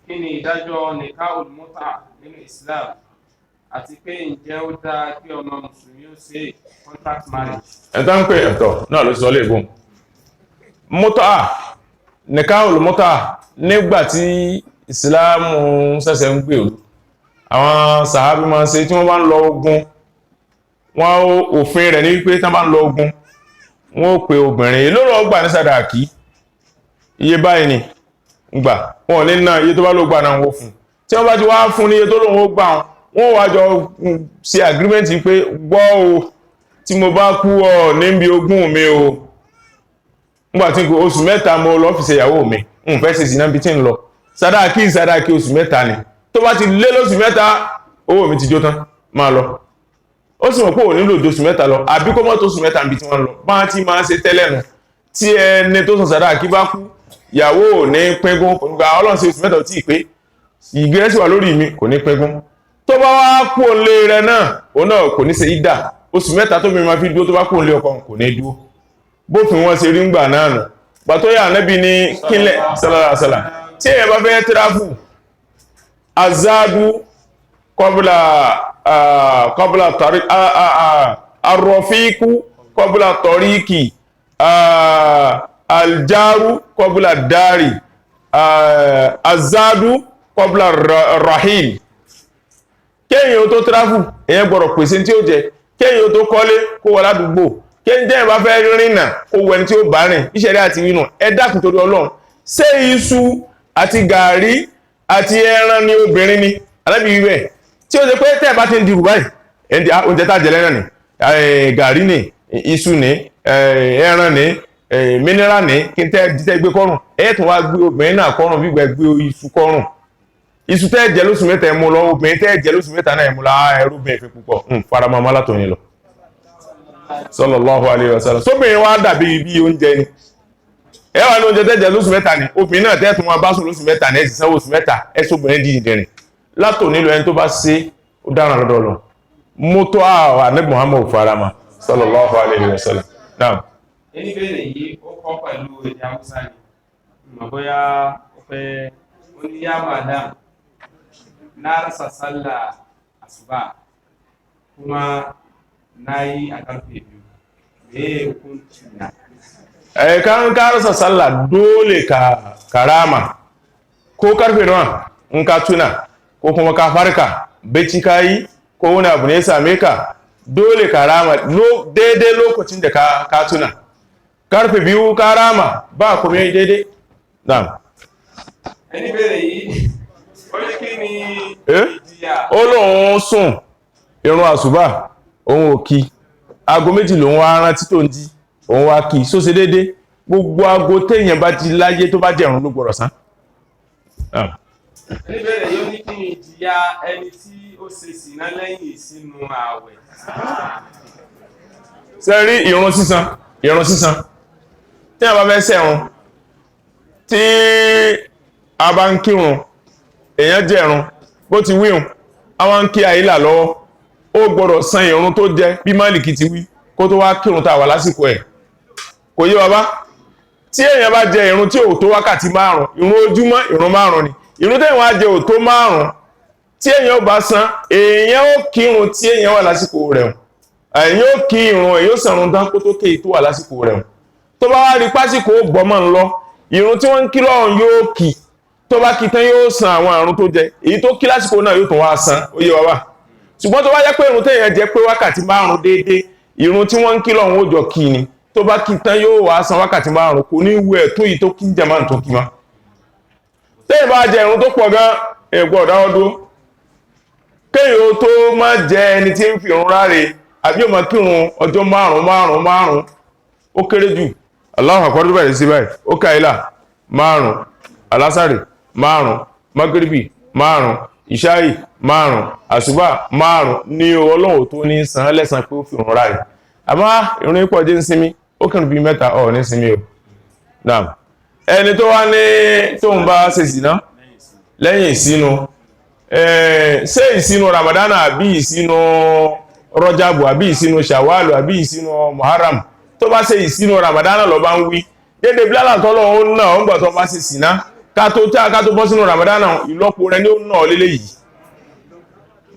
Speaker 1: kí ni ìdájọ́ nikahul muta nínú Islam àti pé ǹjẹ́ ó dáa kí ọmọ mùsùlùmí ó ṣe contract marriage.
Speaker 4: ẹ̀tọ́ ń pè ẹ̀tọ́ náà ló sọ léèbùn muta nikahul muta nígbàtí ìsìláàmù ṣẹ̀ṣẹ̀ ń gbèrú àwọn sàhábí máa ń ṣe tí wọ́n bá ń lọ ogun wọ́n òfin rẹ̀ ní wípé tán bá ń lọ ogun wọ́n ó pe obìnrin lórí ọgbà ní sàdáàkì iye báyìí ni gbà wọn ní náà iye tó bá ló gbà náà wó fún tí wọ́n bá ti wá fún ní iye tó lóun ó gbà wọ́n wá jọ ṣe agreement pé gbọ́ o tí mo bá kú ọ níbi ogún mi o nígbàtí oṣù mẹ́ta mo lọ fi ṣe ìyàwó mi n fẹ́ ṣe ìsìná bí tí ń lọ sàdáàkì oṣù mẹ́ta ni tó bá ti lé lóṣù mẹ́ta owó mi ti jó tán máa lọ ó sì mọ̀ pé ò nílò oṣù mẹ́ta lọ àbí kó mọ́ tó oṣù mẹ́ta bí tí wọ́n lọ bá ti máa ṣe tẹ́lẹ̀ nù tí ẹni tó sàn sàdáàkì bá kú ìyàwó ò ní pínkún gba ọlọ́run sí oṣù mẹ́ta tí ì pé ìgbésí wà lórí mi kò ní pínkún tó bá wá kú òǹlé rẹ náà òun náà kò ní ṣe ìdà oṣù mẹ́ta tó mi máa fi dúró tó bá kú òǹlé ọkọ kò ní dúró bófin wọn ṣe rí ń gbà náà nù gbàtó yà Ànábì ní kílẹ̀ sallallahu alaihi wasallam tí èyàn bá fẹ́ tíráfù azadu kọbùlà tọrí arọ̀fíkú kọbùlà tọríkì aljaru kọbùlà dárì azadu kọbùlà rahil kéèyàn tó tíráfù èyàn gbọ́dọ̀ pèsè tí ó jẹ kéèyàn tó kọ́lé kó wà ládùúgbò kéèyàn bá fẹ́ rìnà kó wẹni tí ó bá rìn ìṣẹ̀rí àti rìnà ẹ dákun torí Ọlọ́run ṣé iṣu àti gàrí àti ẹran ni obìnrin ni Ànábì wíwẹ̀ tí ó ṣe pé tẹ́ẹ̀ bá ti ń dirù báyìí ẹ̀ndì oúnjẹ tá jẹ lẹ́nà ni gàrí ni iṣu ni ẹran ni mineral ni kí n tẹ́ gbé kọ́rùn ẹ̀ tún wá gbé obìnrin náà kọ́rùn bí gbé iṣu kọ́rùn iṣu tẹ́ jẹ lóṣù mẹ́ta ẹ̀mú lọ obìnrin tẹ́ jẹ lóṣù mẹ́ta náà ẹ̀mú la ẹrúbìnrin fi púpọ̀ faramọ́ látòyìn lọ sallallahu alaihi wasallam sóbìnrin wá dàbí bí oúnjẹ ni ẹwà ní oúnjẹ tẹ́jẹ lóṣù mẹ́ta ni obìnrin náà tẹ́ẹ̀tún wọn bá sùn lóṣù mẹ́ta ní ẹ̀sìsẹ́ oṣù mẹ́ta ẹ̀sọ́bìnrin dìdì dẹ̀rìn látò nílò ẹni tó bá ṣe ó dáràn lọ́dọ̀ lọ mọ́tò àwọn Ànábì Muhammad farama sallallahu alaihi wasallam náà.
Speaker 1: ẹni bẹ̀rẹ̀ yìí ó kọ́ pẹ̀lú èdè Haúsá ni mọ̀ bóyá ó fẹ́ oníyá madam na rasa sallah asuba kuma na yi a karfe 2 me hukunci na
Speaker 4: kan ka rasa sallah dole ka karama ko karfe nawa in ka tuna ko kuma ka farka bacci kai ko wani abu ne ya same ka dole karama daidai lokacin da ka tuna karfe 2 karama ba kuma daidai na'am
Speaker 1: ẹni bẹ̀rẹ̀ yìí ó ní kí ni ìjìyà.
Speaker 4: ó lóun sùn ìrun àsùbà òun ò kí aago méjì lòun wá rántí tó ń jí òun wá kí sóse dédé gbogbo aago téèyàn bá ti láyé tó bá jẹ̀rún ló gbọ́dọ̀ san.
Speaker 1: ẹni bẹ̀rẹ̀ yìí ó ní kí ni ìjìyà ẹni tí ó ṣe sìná lẹ́yìn ìsinu ààwẹ̀.
Speaker 4: ṣe rí ìrun sísan tí a bá fẹ́ ṣẹ̀run tí a bá ń kírun èèyàn jẹ̀rún bó ti wíhun àwọn ń kí àyílà lọ́wọ́ ó gbọ́dọ̀ san ìrun tó jẹ bí Málìkì ti wí kó tó wá kírun tá wà lásìkò ẹ̀ kò yé bàbá tí èèyàn bá jẹ ìrun tí ò tó wákàtí 5 ìrun ojúmọ́ ìrun 5 ni ìrun téèyàn wá jẹ ò tó 5 tí èèyàn bá san èèyàn ó kírun tí èèyàn wà lásìkò rẹ̀ èèyàn ó kí ìrun èèyàn ó san ìrun tán kó tó kéyìí tó wà lásìkò rẹ̀ tó bá wá rí pásìkò bọ́mọ̀ ń lọ ìrun tí wọ́n ń kí lọ́run yóò kì tó bá kí tán yóò san àwọn àrùn tó jẹ èyí tó kí lásìkò náà yóò tún wá san ó yé wa wá ṣùgbọ́n tó bá jẹ́ pé ìrun téèyàn jẹ pé wákàtí 5 déédéé ìrun tí wọ́n ń kí lọ́run ó jọ kí ni tó bá kí tán yóò wá san wákàtí 5 kò ní wú ẹ̀ tó yìí tó kí ń jẹ̀mọ́ tó kí mọ́ téèyàn bá jẹ ìrun tó pọ̀ gan ẹ̀gbọ́n ọ̀dáwọ́ dúró kéèyàn ó tó má jẹ ẹni tí ń fi ìrun ráre àbí ó máa kírun ọjọ́ 5 ó kéré jù Allahu Akbar tó bẹ̀rẹ̀ sí báyìí ó káìlà 5 alásàrì 5 magribi 5 ìṣáì 5 àsùbà 5 ní Ọlọ́run tó ní san lẹ́san pé ó fi ìrun ráre àmọ́ ìrun ipò jẹ́ ń sinmi ó kàn bí 3 ọ̀ ní sinmi o náà ẹni tó wá ní tó ń bá ṣe sìná lẹ́yìn ìsinu ṣé ìsinu Ramadana àbí ìsinu Rọ́jàbù àbí ìsinu Ṣàwálù àbí ìsinu Muharram tó bá ṣe ìsinu Ramadana lọ bá ń wí dédé bílálà tọ́lọ̀ ó náà ó ń gbà tó bá ṣe sìná ká tó bọ́ sínú Ramadana ìlọ́po rẹ̀ ní ó náà lélé yìí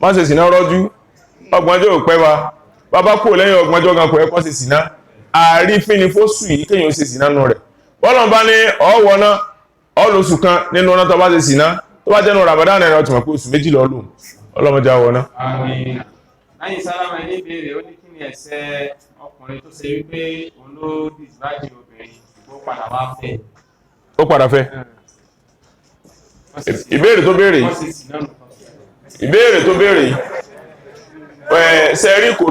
Speaker 4: má ṣe sìná rọ́jú ọgbọ̀njọ́ ò pẹ́ wa bàbá kò lẹ́yìn ọgbọ̀njọ́ gan kò ẹ̀kọ́ ṣe sìná àrífín ni fóṣù yìí kéèyàn ó ṣe sìná nù rẹ̀ bọ́lọ̀ bá ní ọwọ́ náà ọlọ́sù kan nínú ọ̀nà tó bá ṣe sìná tó bá jẹ́nu Ramadan ẹ̀rọ tó mọ̀ pé oṣù 2 lọ lò ọlọ́mọdé àwọ̀ náà.
Speaker 1: àmín. láyìn sálámà ní ìbéèrè ó ní kí ni ẹ̀ṣẹ̀ ọkùnrin tó ṣe wípé òun ló dìsbájì obìnrin tó padà wá fẹ́.
Speaker 4: ó padà fẹ́ ìbéèrè tó béèrè sẹ́rí kò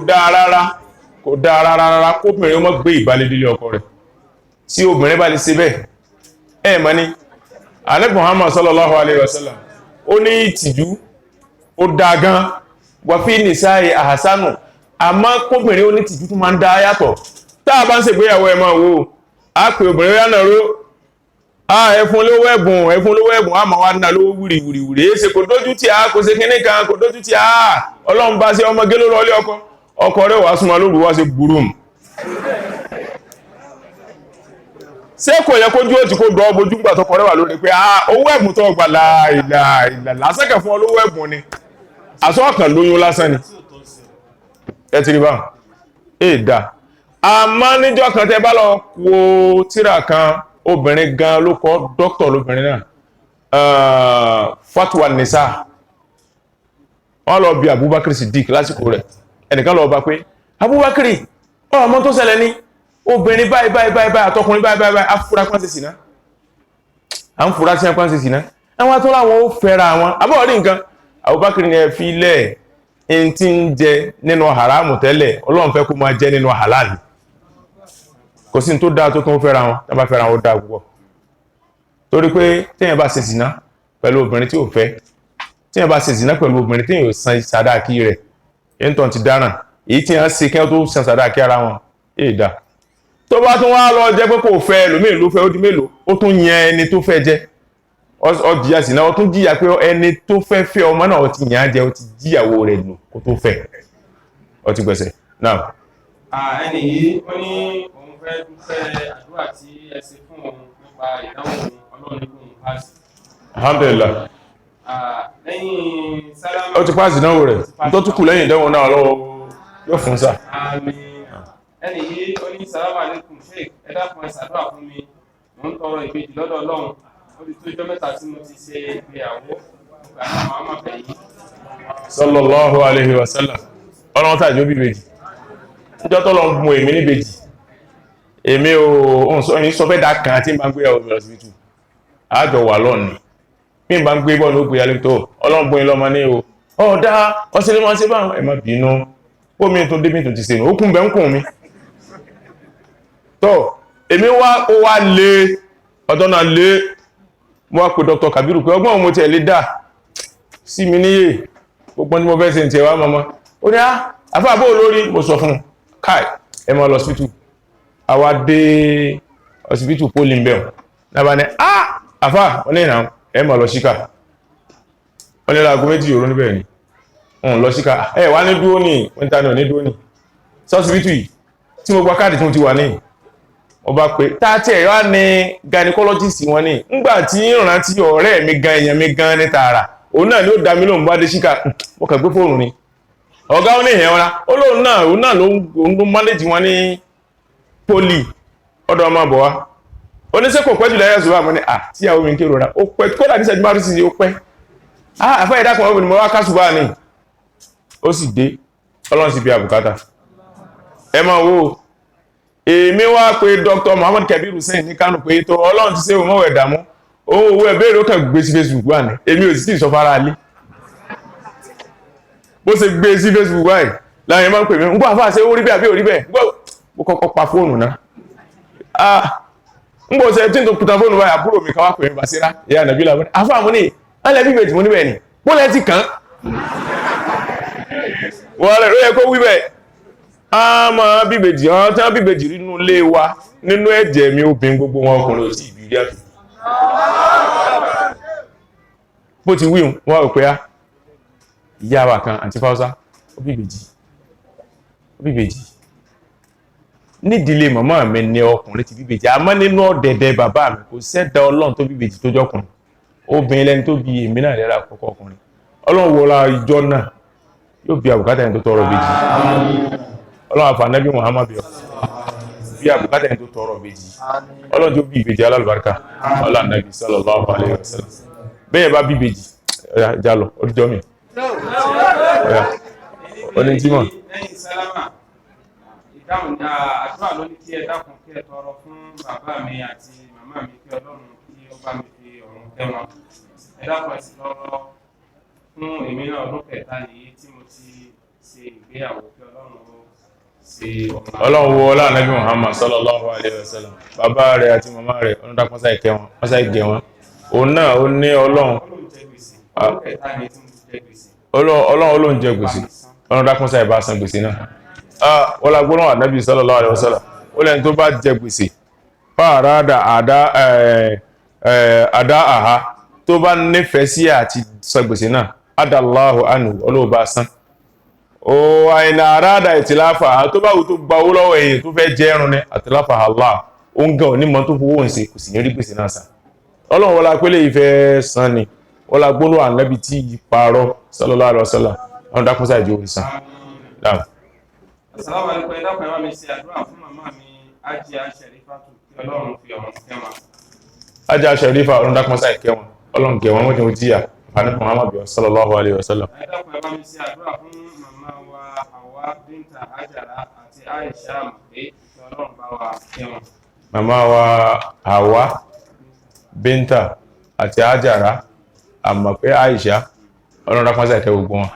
Speaker 4: dáa rárá kóbìnrin ó mọ́ gbé ìbálẹ̀dílé ọkọ rẹ̀ tí obìnrin bá lè ṣe bẹ́ẹ̀ mọ́ ní Ànábì Muhammad sallallahu alaihi wasallam ó ní ìtìjú ó dáa gan wà fí nìsáyè àhásánù àmọ́ kóbìnrin ó ní ìtìjú tó máa ń dá yàtọ̀ táà bá ń ṣègbéyàwó ẹ máa wò á pè obìnrin yánà ró ẹfun lówó ẹ̀bùn a máa wá ná lówó wùrìwùrì èé ṣe kò dójú tí a kò ṣe kíní kan kò dójú tí a Ọlọ́run bá ṣe ọmọgé ló lọlé ọkọ rẹ̀ wá súnmọ́ lóru wá ṣe gbúrùm ṣé kò yẹ kójú ó ti kó dọ́ bojú gbà tọkọ rẹ̀ wà lórí pé owó ẹ̀bùn tó gbà láìlà lásẹ̀kẹ̀ fún olówó ẹ̀bùn ni àsọ́ọ̀kàn lóyún lásán ni ẹ ti rí bá èdà àmọ́ níjọ́ kan tẹ́ bá lọ wo tírà kan obìnrin gan ló kọ́ dókítà lóbìnrin náà Fatwa Nisa wọ́n lọ bí Abubakar Siddiq lásìkò rẹ̀ ẹnìkan lọ bá pé Abubakar ọmọ tó ṣẹlẹ̀ ní obìnrin báyìí àtọkùnrin báyìí afúra pàṣẹ sínà a ń fura sí pàṣẹ sínà àwọn tó láwọn ó fẹ́ra wọn abọ́ọ̀rí nǹkan Abubakar ní ẹ fi ilẹ̀ in tí ń jẹ nínú haramu tẹ́lẹ̀ Ọlọ́run fẹ́ kó máa jẹ nínú halal kò sí tó dáa tó kún fẹ́ra wọn tàbá fẹ́ra wọn dáa púpọ̀ torí pé téèyàn bá ṣe zìná pẹ̀lú obìnrin tí ò fẹ́ téèyàn bá ṣe zìná pẹ̀lú obìnrin tí ò san sàdáàkì rẹ̀ ẹ̀ńtọ́ ti dáràn èyí tí wọ́n ṣe kí wọ́n tó san sàdáàkì ara wọn èèdà tó bá tún wá lọ jẹ́ pé kò fẹ́ ẹlòmíì ló fẹ́ ó di mélòó ó tún yan ẹni tó fẹ́ jẹ́ ó jìyà zìná ó tún jìyà pé ẹni tó fẹ́ fẹ́ ọmọ náà ó ti yàn án jẹ ó ti jíyàwó rẹ̀ nù kó tó fẹ́ ó ti gbẹ̀sẹ̀ náà.
Speaker 1: ẹni yìí ó ní fẹ́ dúpẹ́ àdúrà tí ẹ ṣe fún òun nípa ìdáhùn Ọlọ́run fún òun pàṣẹ.
Speaker 4: Alhamdulillah.
Speaker 1: lẹ́yìn sálámà
Speaker 4: ó ti pàṣẹ ìdánwò rẹ̀ tó tún kù lẹ́yìn ìdánwò náà lọ́wọ́ yóò fún sá.
Speaker 1: àmín. ẹni yìí ó ní ní salamu alaikum sheik ẹ dákun ẹ ṣàdúrà fún mi mò ń tọrọ ìbejì lọ́dọ̀ Ọlọ́run ó ti tó ọjọ́ mẹ́ta tí mo ti ṣe ìgbéyàwó nígbà náà màá má bẹ̀ yín.
Speaker 4: sallallahu alaihi wasallam ọlọ́run tàbí bí ìbejì níjọ́ tó lọ mú èmi ní ìbejì èmi ò sọ fẹ́ dá kan tí n bá ń gbé ẹ̀wọ̀ mi lọ sí tù àjọ wà lọ́ọ̀ni bí n bá ń gbé bọ́ọ̀lù ó gbé alẹ́ tó ọlọ́run bóyin lọ́mọ ní o ọ̀dá ọ̀sẹ̀ máa ṣe bá ẹ má bínú ó mi tó débí tó ti ṣe ó kún bẹ́ ń kùn mi tó èmi ó wá lé ọ̀dọ́ náà lé mo wá pe Dr. Kabiru pé ọgbọ́n mo tiẹ̀ lè dà sí mi níyè gbogbo ní mo fẹ́ ṣe ń tiẹ̀ wá mọ́mọ́ ó ní àfáàbò olórí mo sọ fún káì ẹ máa lọ hospital àwa dé hospital poli ń bẹ̀rù náà ní àfáà wọ́n ní ìràn ẹ máa lọ síkà wọ́n ní láago méjì òru níbẹ̀ ni wọ́n lọ síkà ẹ wá ní dúró ní wọ́n ta ní dúró ní hospital yìí tí mo gba káàdì tí mo ti wà ní wọ́n bá pé táàtì ẹ̀ wá ní gynecologist wọn ní ńgbà tí ìrántí ọ̀rẹ́ mi gan èèyàn mi gan ní tààrà òun náà ni ó dá mi lóhùn bá dé síkà wọ́n kàn gbé fóònù ni ọ̀gá ó ní ìyẹn wọn ó lóun náà ló ń manage wọn ní poli ọ̀dọ̀ ọmọ bọ̀ wá oníṣẹ́ kò pẹ́ jù lẹ́yìn ṣùgbọ́n àmọ́ ní tíyàwó mi ń kérora ó pẹ́ kódà ní sẹ́jú márùn sí ó pẹ́ àfẹ́ ìdákan ọ̀bùn ni mo wá kásùbà ní ó sì dé ọlọ́run sì bí àbùkátà ẹ máa wo èmi wá pé Dr. Muhammad Kabir Hussein ní Kánò pé tó ọlọ́run ti ṣe òun mọ̀wẹ̀ dàmú ohun owó ẹ̀bẹ̀rẹ̀ ó kàn gbé sí Facebook wà ní èmi ò sì tí ì sọ fara alé bó ṣe gbé sí Facebook wáyé láàrin máa ń pè mí ń gbọ́ àfáà ṣe ó rí bẹ́ẹ̀ àbí ò rí bẹ́ẹ̀ mo kọ́kọ́ pa fóònù náà ń gbọ́ ṣe tí n tó puta fóònù báyìí àbúrò mi káwá pè mí Basira ìyá Nàbílà mọ́ àfáà mú ní alẹ́ bí méjì mú níbẹ̀ ni bó lẹ́ ti kàn wọ́n rẹ̀ ló yẹ kó wí bẹ́ẹ̀ a máa bíbejì ọ̀hún tí wọ́n bíbejì nínú ilé wa nínú ẹ̀jẹ̀ mi obìnrin gbogbo wọn ọkùnrin ò sí ìbí rí àfi bó ti wí wọ́n rò pé ìyá wa kan àti Fáúsá ó bíbejì nídìílé màmá mi ní ọkùnrin ti bíbejì àmọ́ nínú ọ̀dẹ̀dẹ̀ bàbá mi kò sẹ́dá ọlọ́run tó bíbejì tó jọkùnrin obìnrin lẹ́ni tó bí èmi náà lẹ́ra àkọ́kọ́ ọkùnrin ọlọ́run wọlá ìjọ náà yóò bí àbùkátà ẹni tó tọrọ bèjì ọlọ́run àfà Nábì Muhammad bí àbùkátà ẹni tó tọrọ bèjì ọlọ́run tó bí ìbejì alálùbáríkà ọlọ́run Nábì sallallahu alaihi wasallam bẹ́ẹ̀ bá bí ìbejì jálọ ọdíjọ́ mi oníjímọ̀
Speaker 1: lẹ́yìn sálámà ìdáhùn àdúrà ló ní kí ẹ dákun kí ẹ tọrọ fún bàbá mi àti màmá mi kí Ọlọ́run kí ó bá mi fi ọ̀run kẹ́ wọn ẹ dákun ẹ sì tọrọ fún èmi náà ọdún kẹta nìyí tí mo ti ṣe ìgbéyàwó kí Ọlọ́run ó ṣe ọmọ.
Speaker 4: Ọlọ́run wo ọlá Nábì Muhammad sallallahu alaihi wasallam bàbá rẹ̀ àti màmá rẹ̀ ọdún dákun sáì kẹ́ wọn wọ́n sáì gẹ̀ wọn òun náà ó ní Ọlọ́run
Speaker 1: jẹ gbèsè ọdún kẹta ni tí mo ti jẹ gbèsè.
Speaker 4: Ọlọ́run olóhun jẹ gbèsè ọlọ́run dákún sáì bá san gbèsè náà wọ́n la gbọ́nà Ànábì sallallahu alaihi wasallam ó lẹ́ni tó bá jẹ gbèsè fàárádà àdá àhá tó bá nífẹ̀ẹ́ sí àti san gbèsè náà adàláhù ánù olóòbá san ó àìnà àrádà ìtìláfà tó bá wù tó gba owó lọ́wọ́ èyí tó fẹ́ jẹ́ ẹrùn ní àtìláfà Allah ó ń gan onímọ̀ tó fowó ń ṣe kò sì ní rí gbèsè náà san ọlọ́run wọ́n la pélé ìfẹ́ san ni wọ́n la gbọ́nà Ànábì tí ìparọ́ sallallahu alaihi wasallam àwọn dákún sáà ìjọ òrìsàn dáhùn.
Speaker 1: Assalamu alaikum ẹ dákun ẹ bá mi ṣe àdúrà fún màmá mi Hajiya Sherifatu kí Ọlọ́run fi ọ̀run kẹ́ wọn.
Speaker 4: Hajiya Sherifa ọ̀run dákún sáà ìkẹ́ wọn ọlọ́run kẹ́ wọn mọ́jọ́ jíyà Ànábì Muhammad sallallahu alaihi wasallam.
Speaker 1: ẹ dákun ẹ bá mi ṣe àdúrà fún màmá wa Hawa Binta Hajara àti Aisha mọ̀pé kí Ọlọ́run bá wa kẹ́ wọn.
Speaker 4: Màmá wa Hawa Binta àti Hajara àmọ̀pé Aisha ọlọ́run dákún sáà ìkẹ́ gbogbo wọn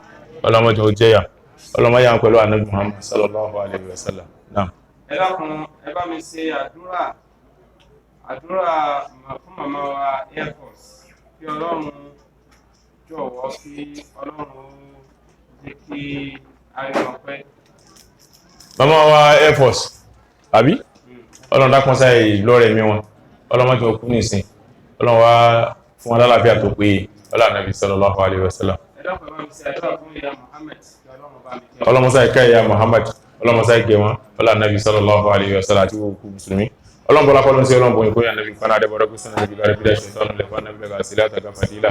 Speaker 4: ọlọ́mọdé ó jẹ́yà ọlọ́mọdé àwọn pẹ̀lú Ànábì Muhammad sallallahu alaihi wasallam náà.
Speaker 1: ẹ dákun ẹ bá mi ṣe àdúrà fún màmá wa Air Force kí Ọlọ́run jọ̀wọ́ kí Ọlọ́run ó jẹ́ kí ayọ̀ pẹ́.
Speaker 4: Màmá wa Air Force àbí ọlọ́run dákún sáà lọ́rẹ̀ mi wọn ọlọ́mọdé ó kú nìsín ọlọ́run wá fún wọn lálàáfíà tó péye ọlá Ànábì sallallahu alaihi wasallam. ọlọ́mọsá ìkẹ́ ìyá Muhammad ọlọ́mọsá ìkẹ́ wọn ọlá Ànábì sallallahu alaihi wasallam àti gbogbo mùsùlùmí ọlọ́mọbọ́lá kọ́lọ́ sí ọlọ́mọbọ̀ ìkóyà Ànábì kaná adébọ̀rọ̀ kó sínú ìbílá rẹ̀ bídá ṣètọ́nù lẹ́fà Ànábì lẹ́gà sílẹ̀ àtàkà fàdílà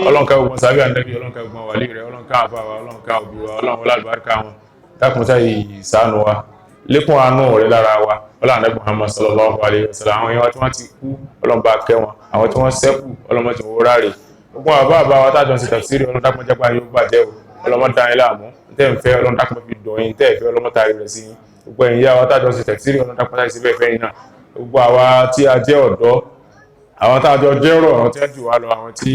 Speaker 4: ọlọ́nkà ogun sàbí Ànábì ọlọ́nkà ogun wàlí rẹ̀ ọlọ́nkà àfàwà ọlọ́nkà òbí wa ọlọ́nkà albarka wọn dákun sáà ìsànù wa lékún àánú rẹ̀ lára wa ọlọ́run ànábì Muhammad sallallahu alayhi wa sallam. àwọn èèyàn tí wọ́n ti kú ọlọ́run bá kẹ́ wọn, àwọn tí wọ́n ṣẹ́kù ọlọ́run tí wọ́n ráre. gbogbo àwọn bàbá wa tájọ sí tafsiri ọlọ́run dákun jẹ́ pé yóò bàjẹ́ o, ọlọ́run dá yín láàmú tẹ́ ń fẹ́ ọlọ́run dákun fi dọ̀ yín, tẹ́ ẹ̀ fẹ́ ọlọ́run tàrí rẹ̀ sí yín. gbogbo ẹ̀yin yá wa tájọ sí tafsiri ọlọ́run dákun táyì síbẹ̀ fẹ́ yín náà. gbogbo àwa tí a jẹ́ ọ̀dọ́, àwọn tájọ jẹ́rọ, àwọn tí wọ́n jù wá lọ, àwọn tí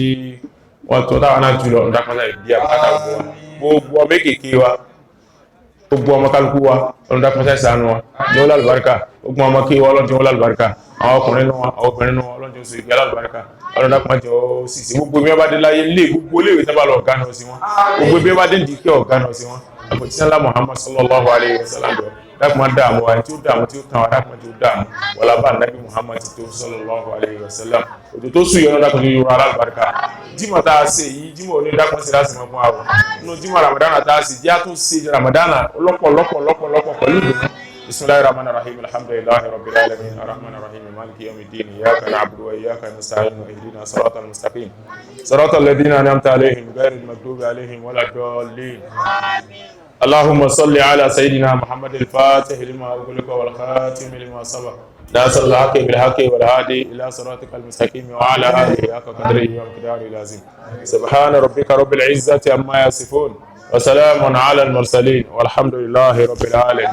Speaker 4: wọ́n tó táwọn náà jù lọ ọlọ́run dákun táyì bí àbúkátà gbogbo ọmọ kéèké wa, gbogbo ọmọ kálukú wa ọlọ́run dákun táyì ṣàánú wa ní ó lálùbáríkà. gbogbo ọmọ kí wa ọlọ́run tí wọ́n lálùbáríkà, àwọn ọkùnrin náà àwọn obìnrin náà ọlọ́run tí ó sì gbé lálùbáríkà. ọlọ́run dákun jọ sísè gbogbo bí wọ́n bá dé láyé lé gbogbo léèwé tí wọ́n bá lọ ọ̀gá náà sí wọn, gbogbo bí wọ́n bá dé dìkẹ́ ọ̀gá náà sí wọn. àpòtísẹ́lá Muhammad sallallahu alayhi wa sallam dákun máa dààmú wa tí ó dààmú tí ó kàn wá dákun tí ó dààmú wọlá bá nàbí Muhammad tó sallallahu alayhi wa sallam. òjò tó sùn yọ̀nà dákun tó yọrọ alálùbáríkà. jímọ̀ tá a ṣe yìí jímọ̀ ní dákun sí láti mọ̀ fún wa nínú jímọ̀ ramadana tá a ṣe jẹ́ àtún ṣe ramadana lọ́pọ̀lọpọ̀ pẹ̀lú ìdùnnú. bisimilahi rahman rahim alhamdulilahi rabbil alamin arrahman rahim maliki yawmiddin iyyaka na'budu wa iyyaka nasta'in ihdina siratal mustaqim siratal ladina an'amta alaihim ghayril maghdubi alaihim waladdallin. اللهم صل على سيدنا محمد الفاتح لما أغلق والخاتم لما سبق ناصر الحق بالحق والهادي إلى صراطك المستقيم وعلى آله حق قدره ومقداره العظيم. سبحان ربك رب العزة عما يصفون وسلام على المرسلين والحمد لله رب العالمين.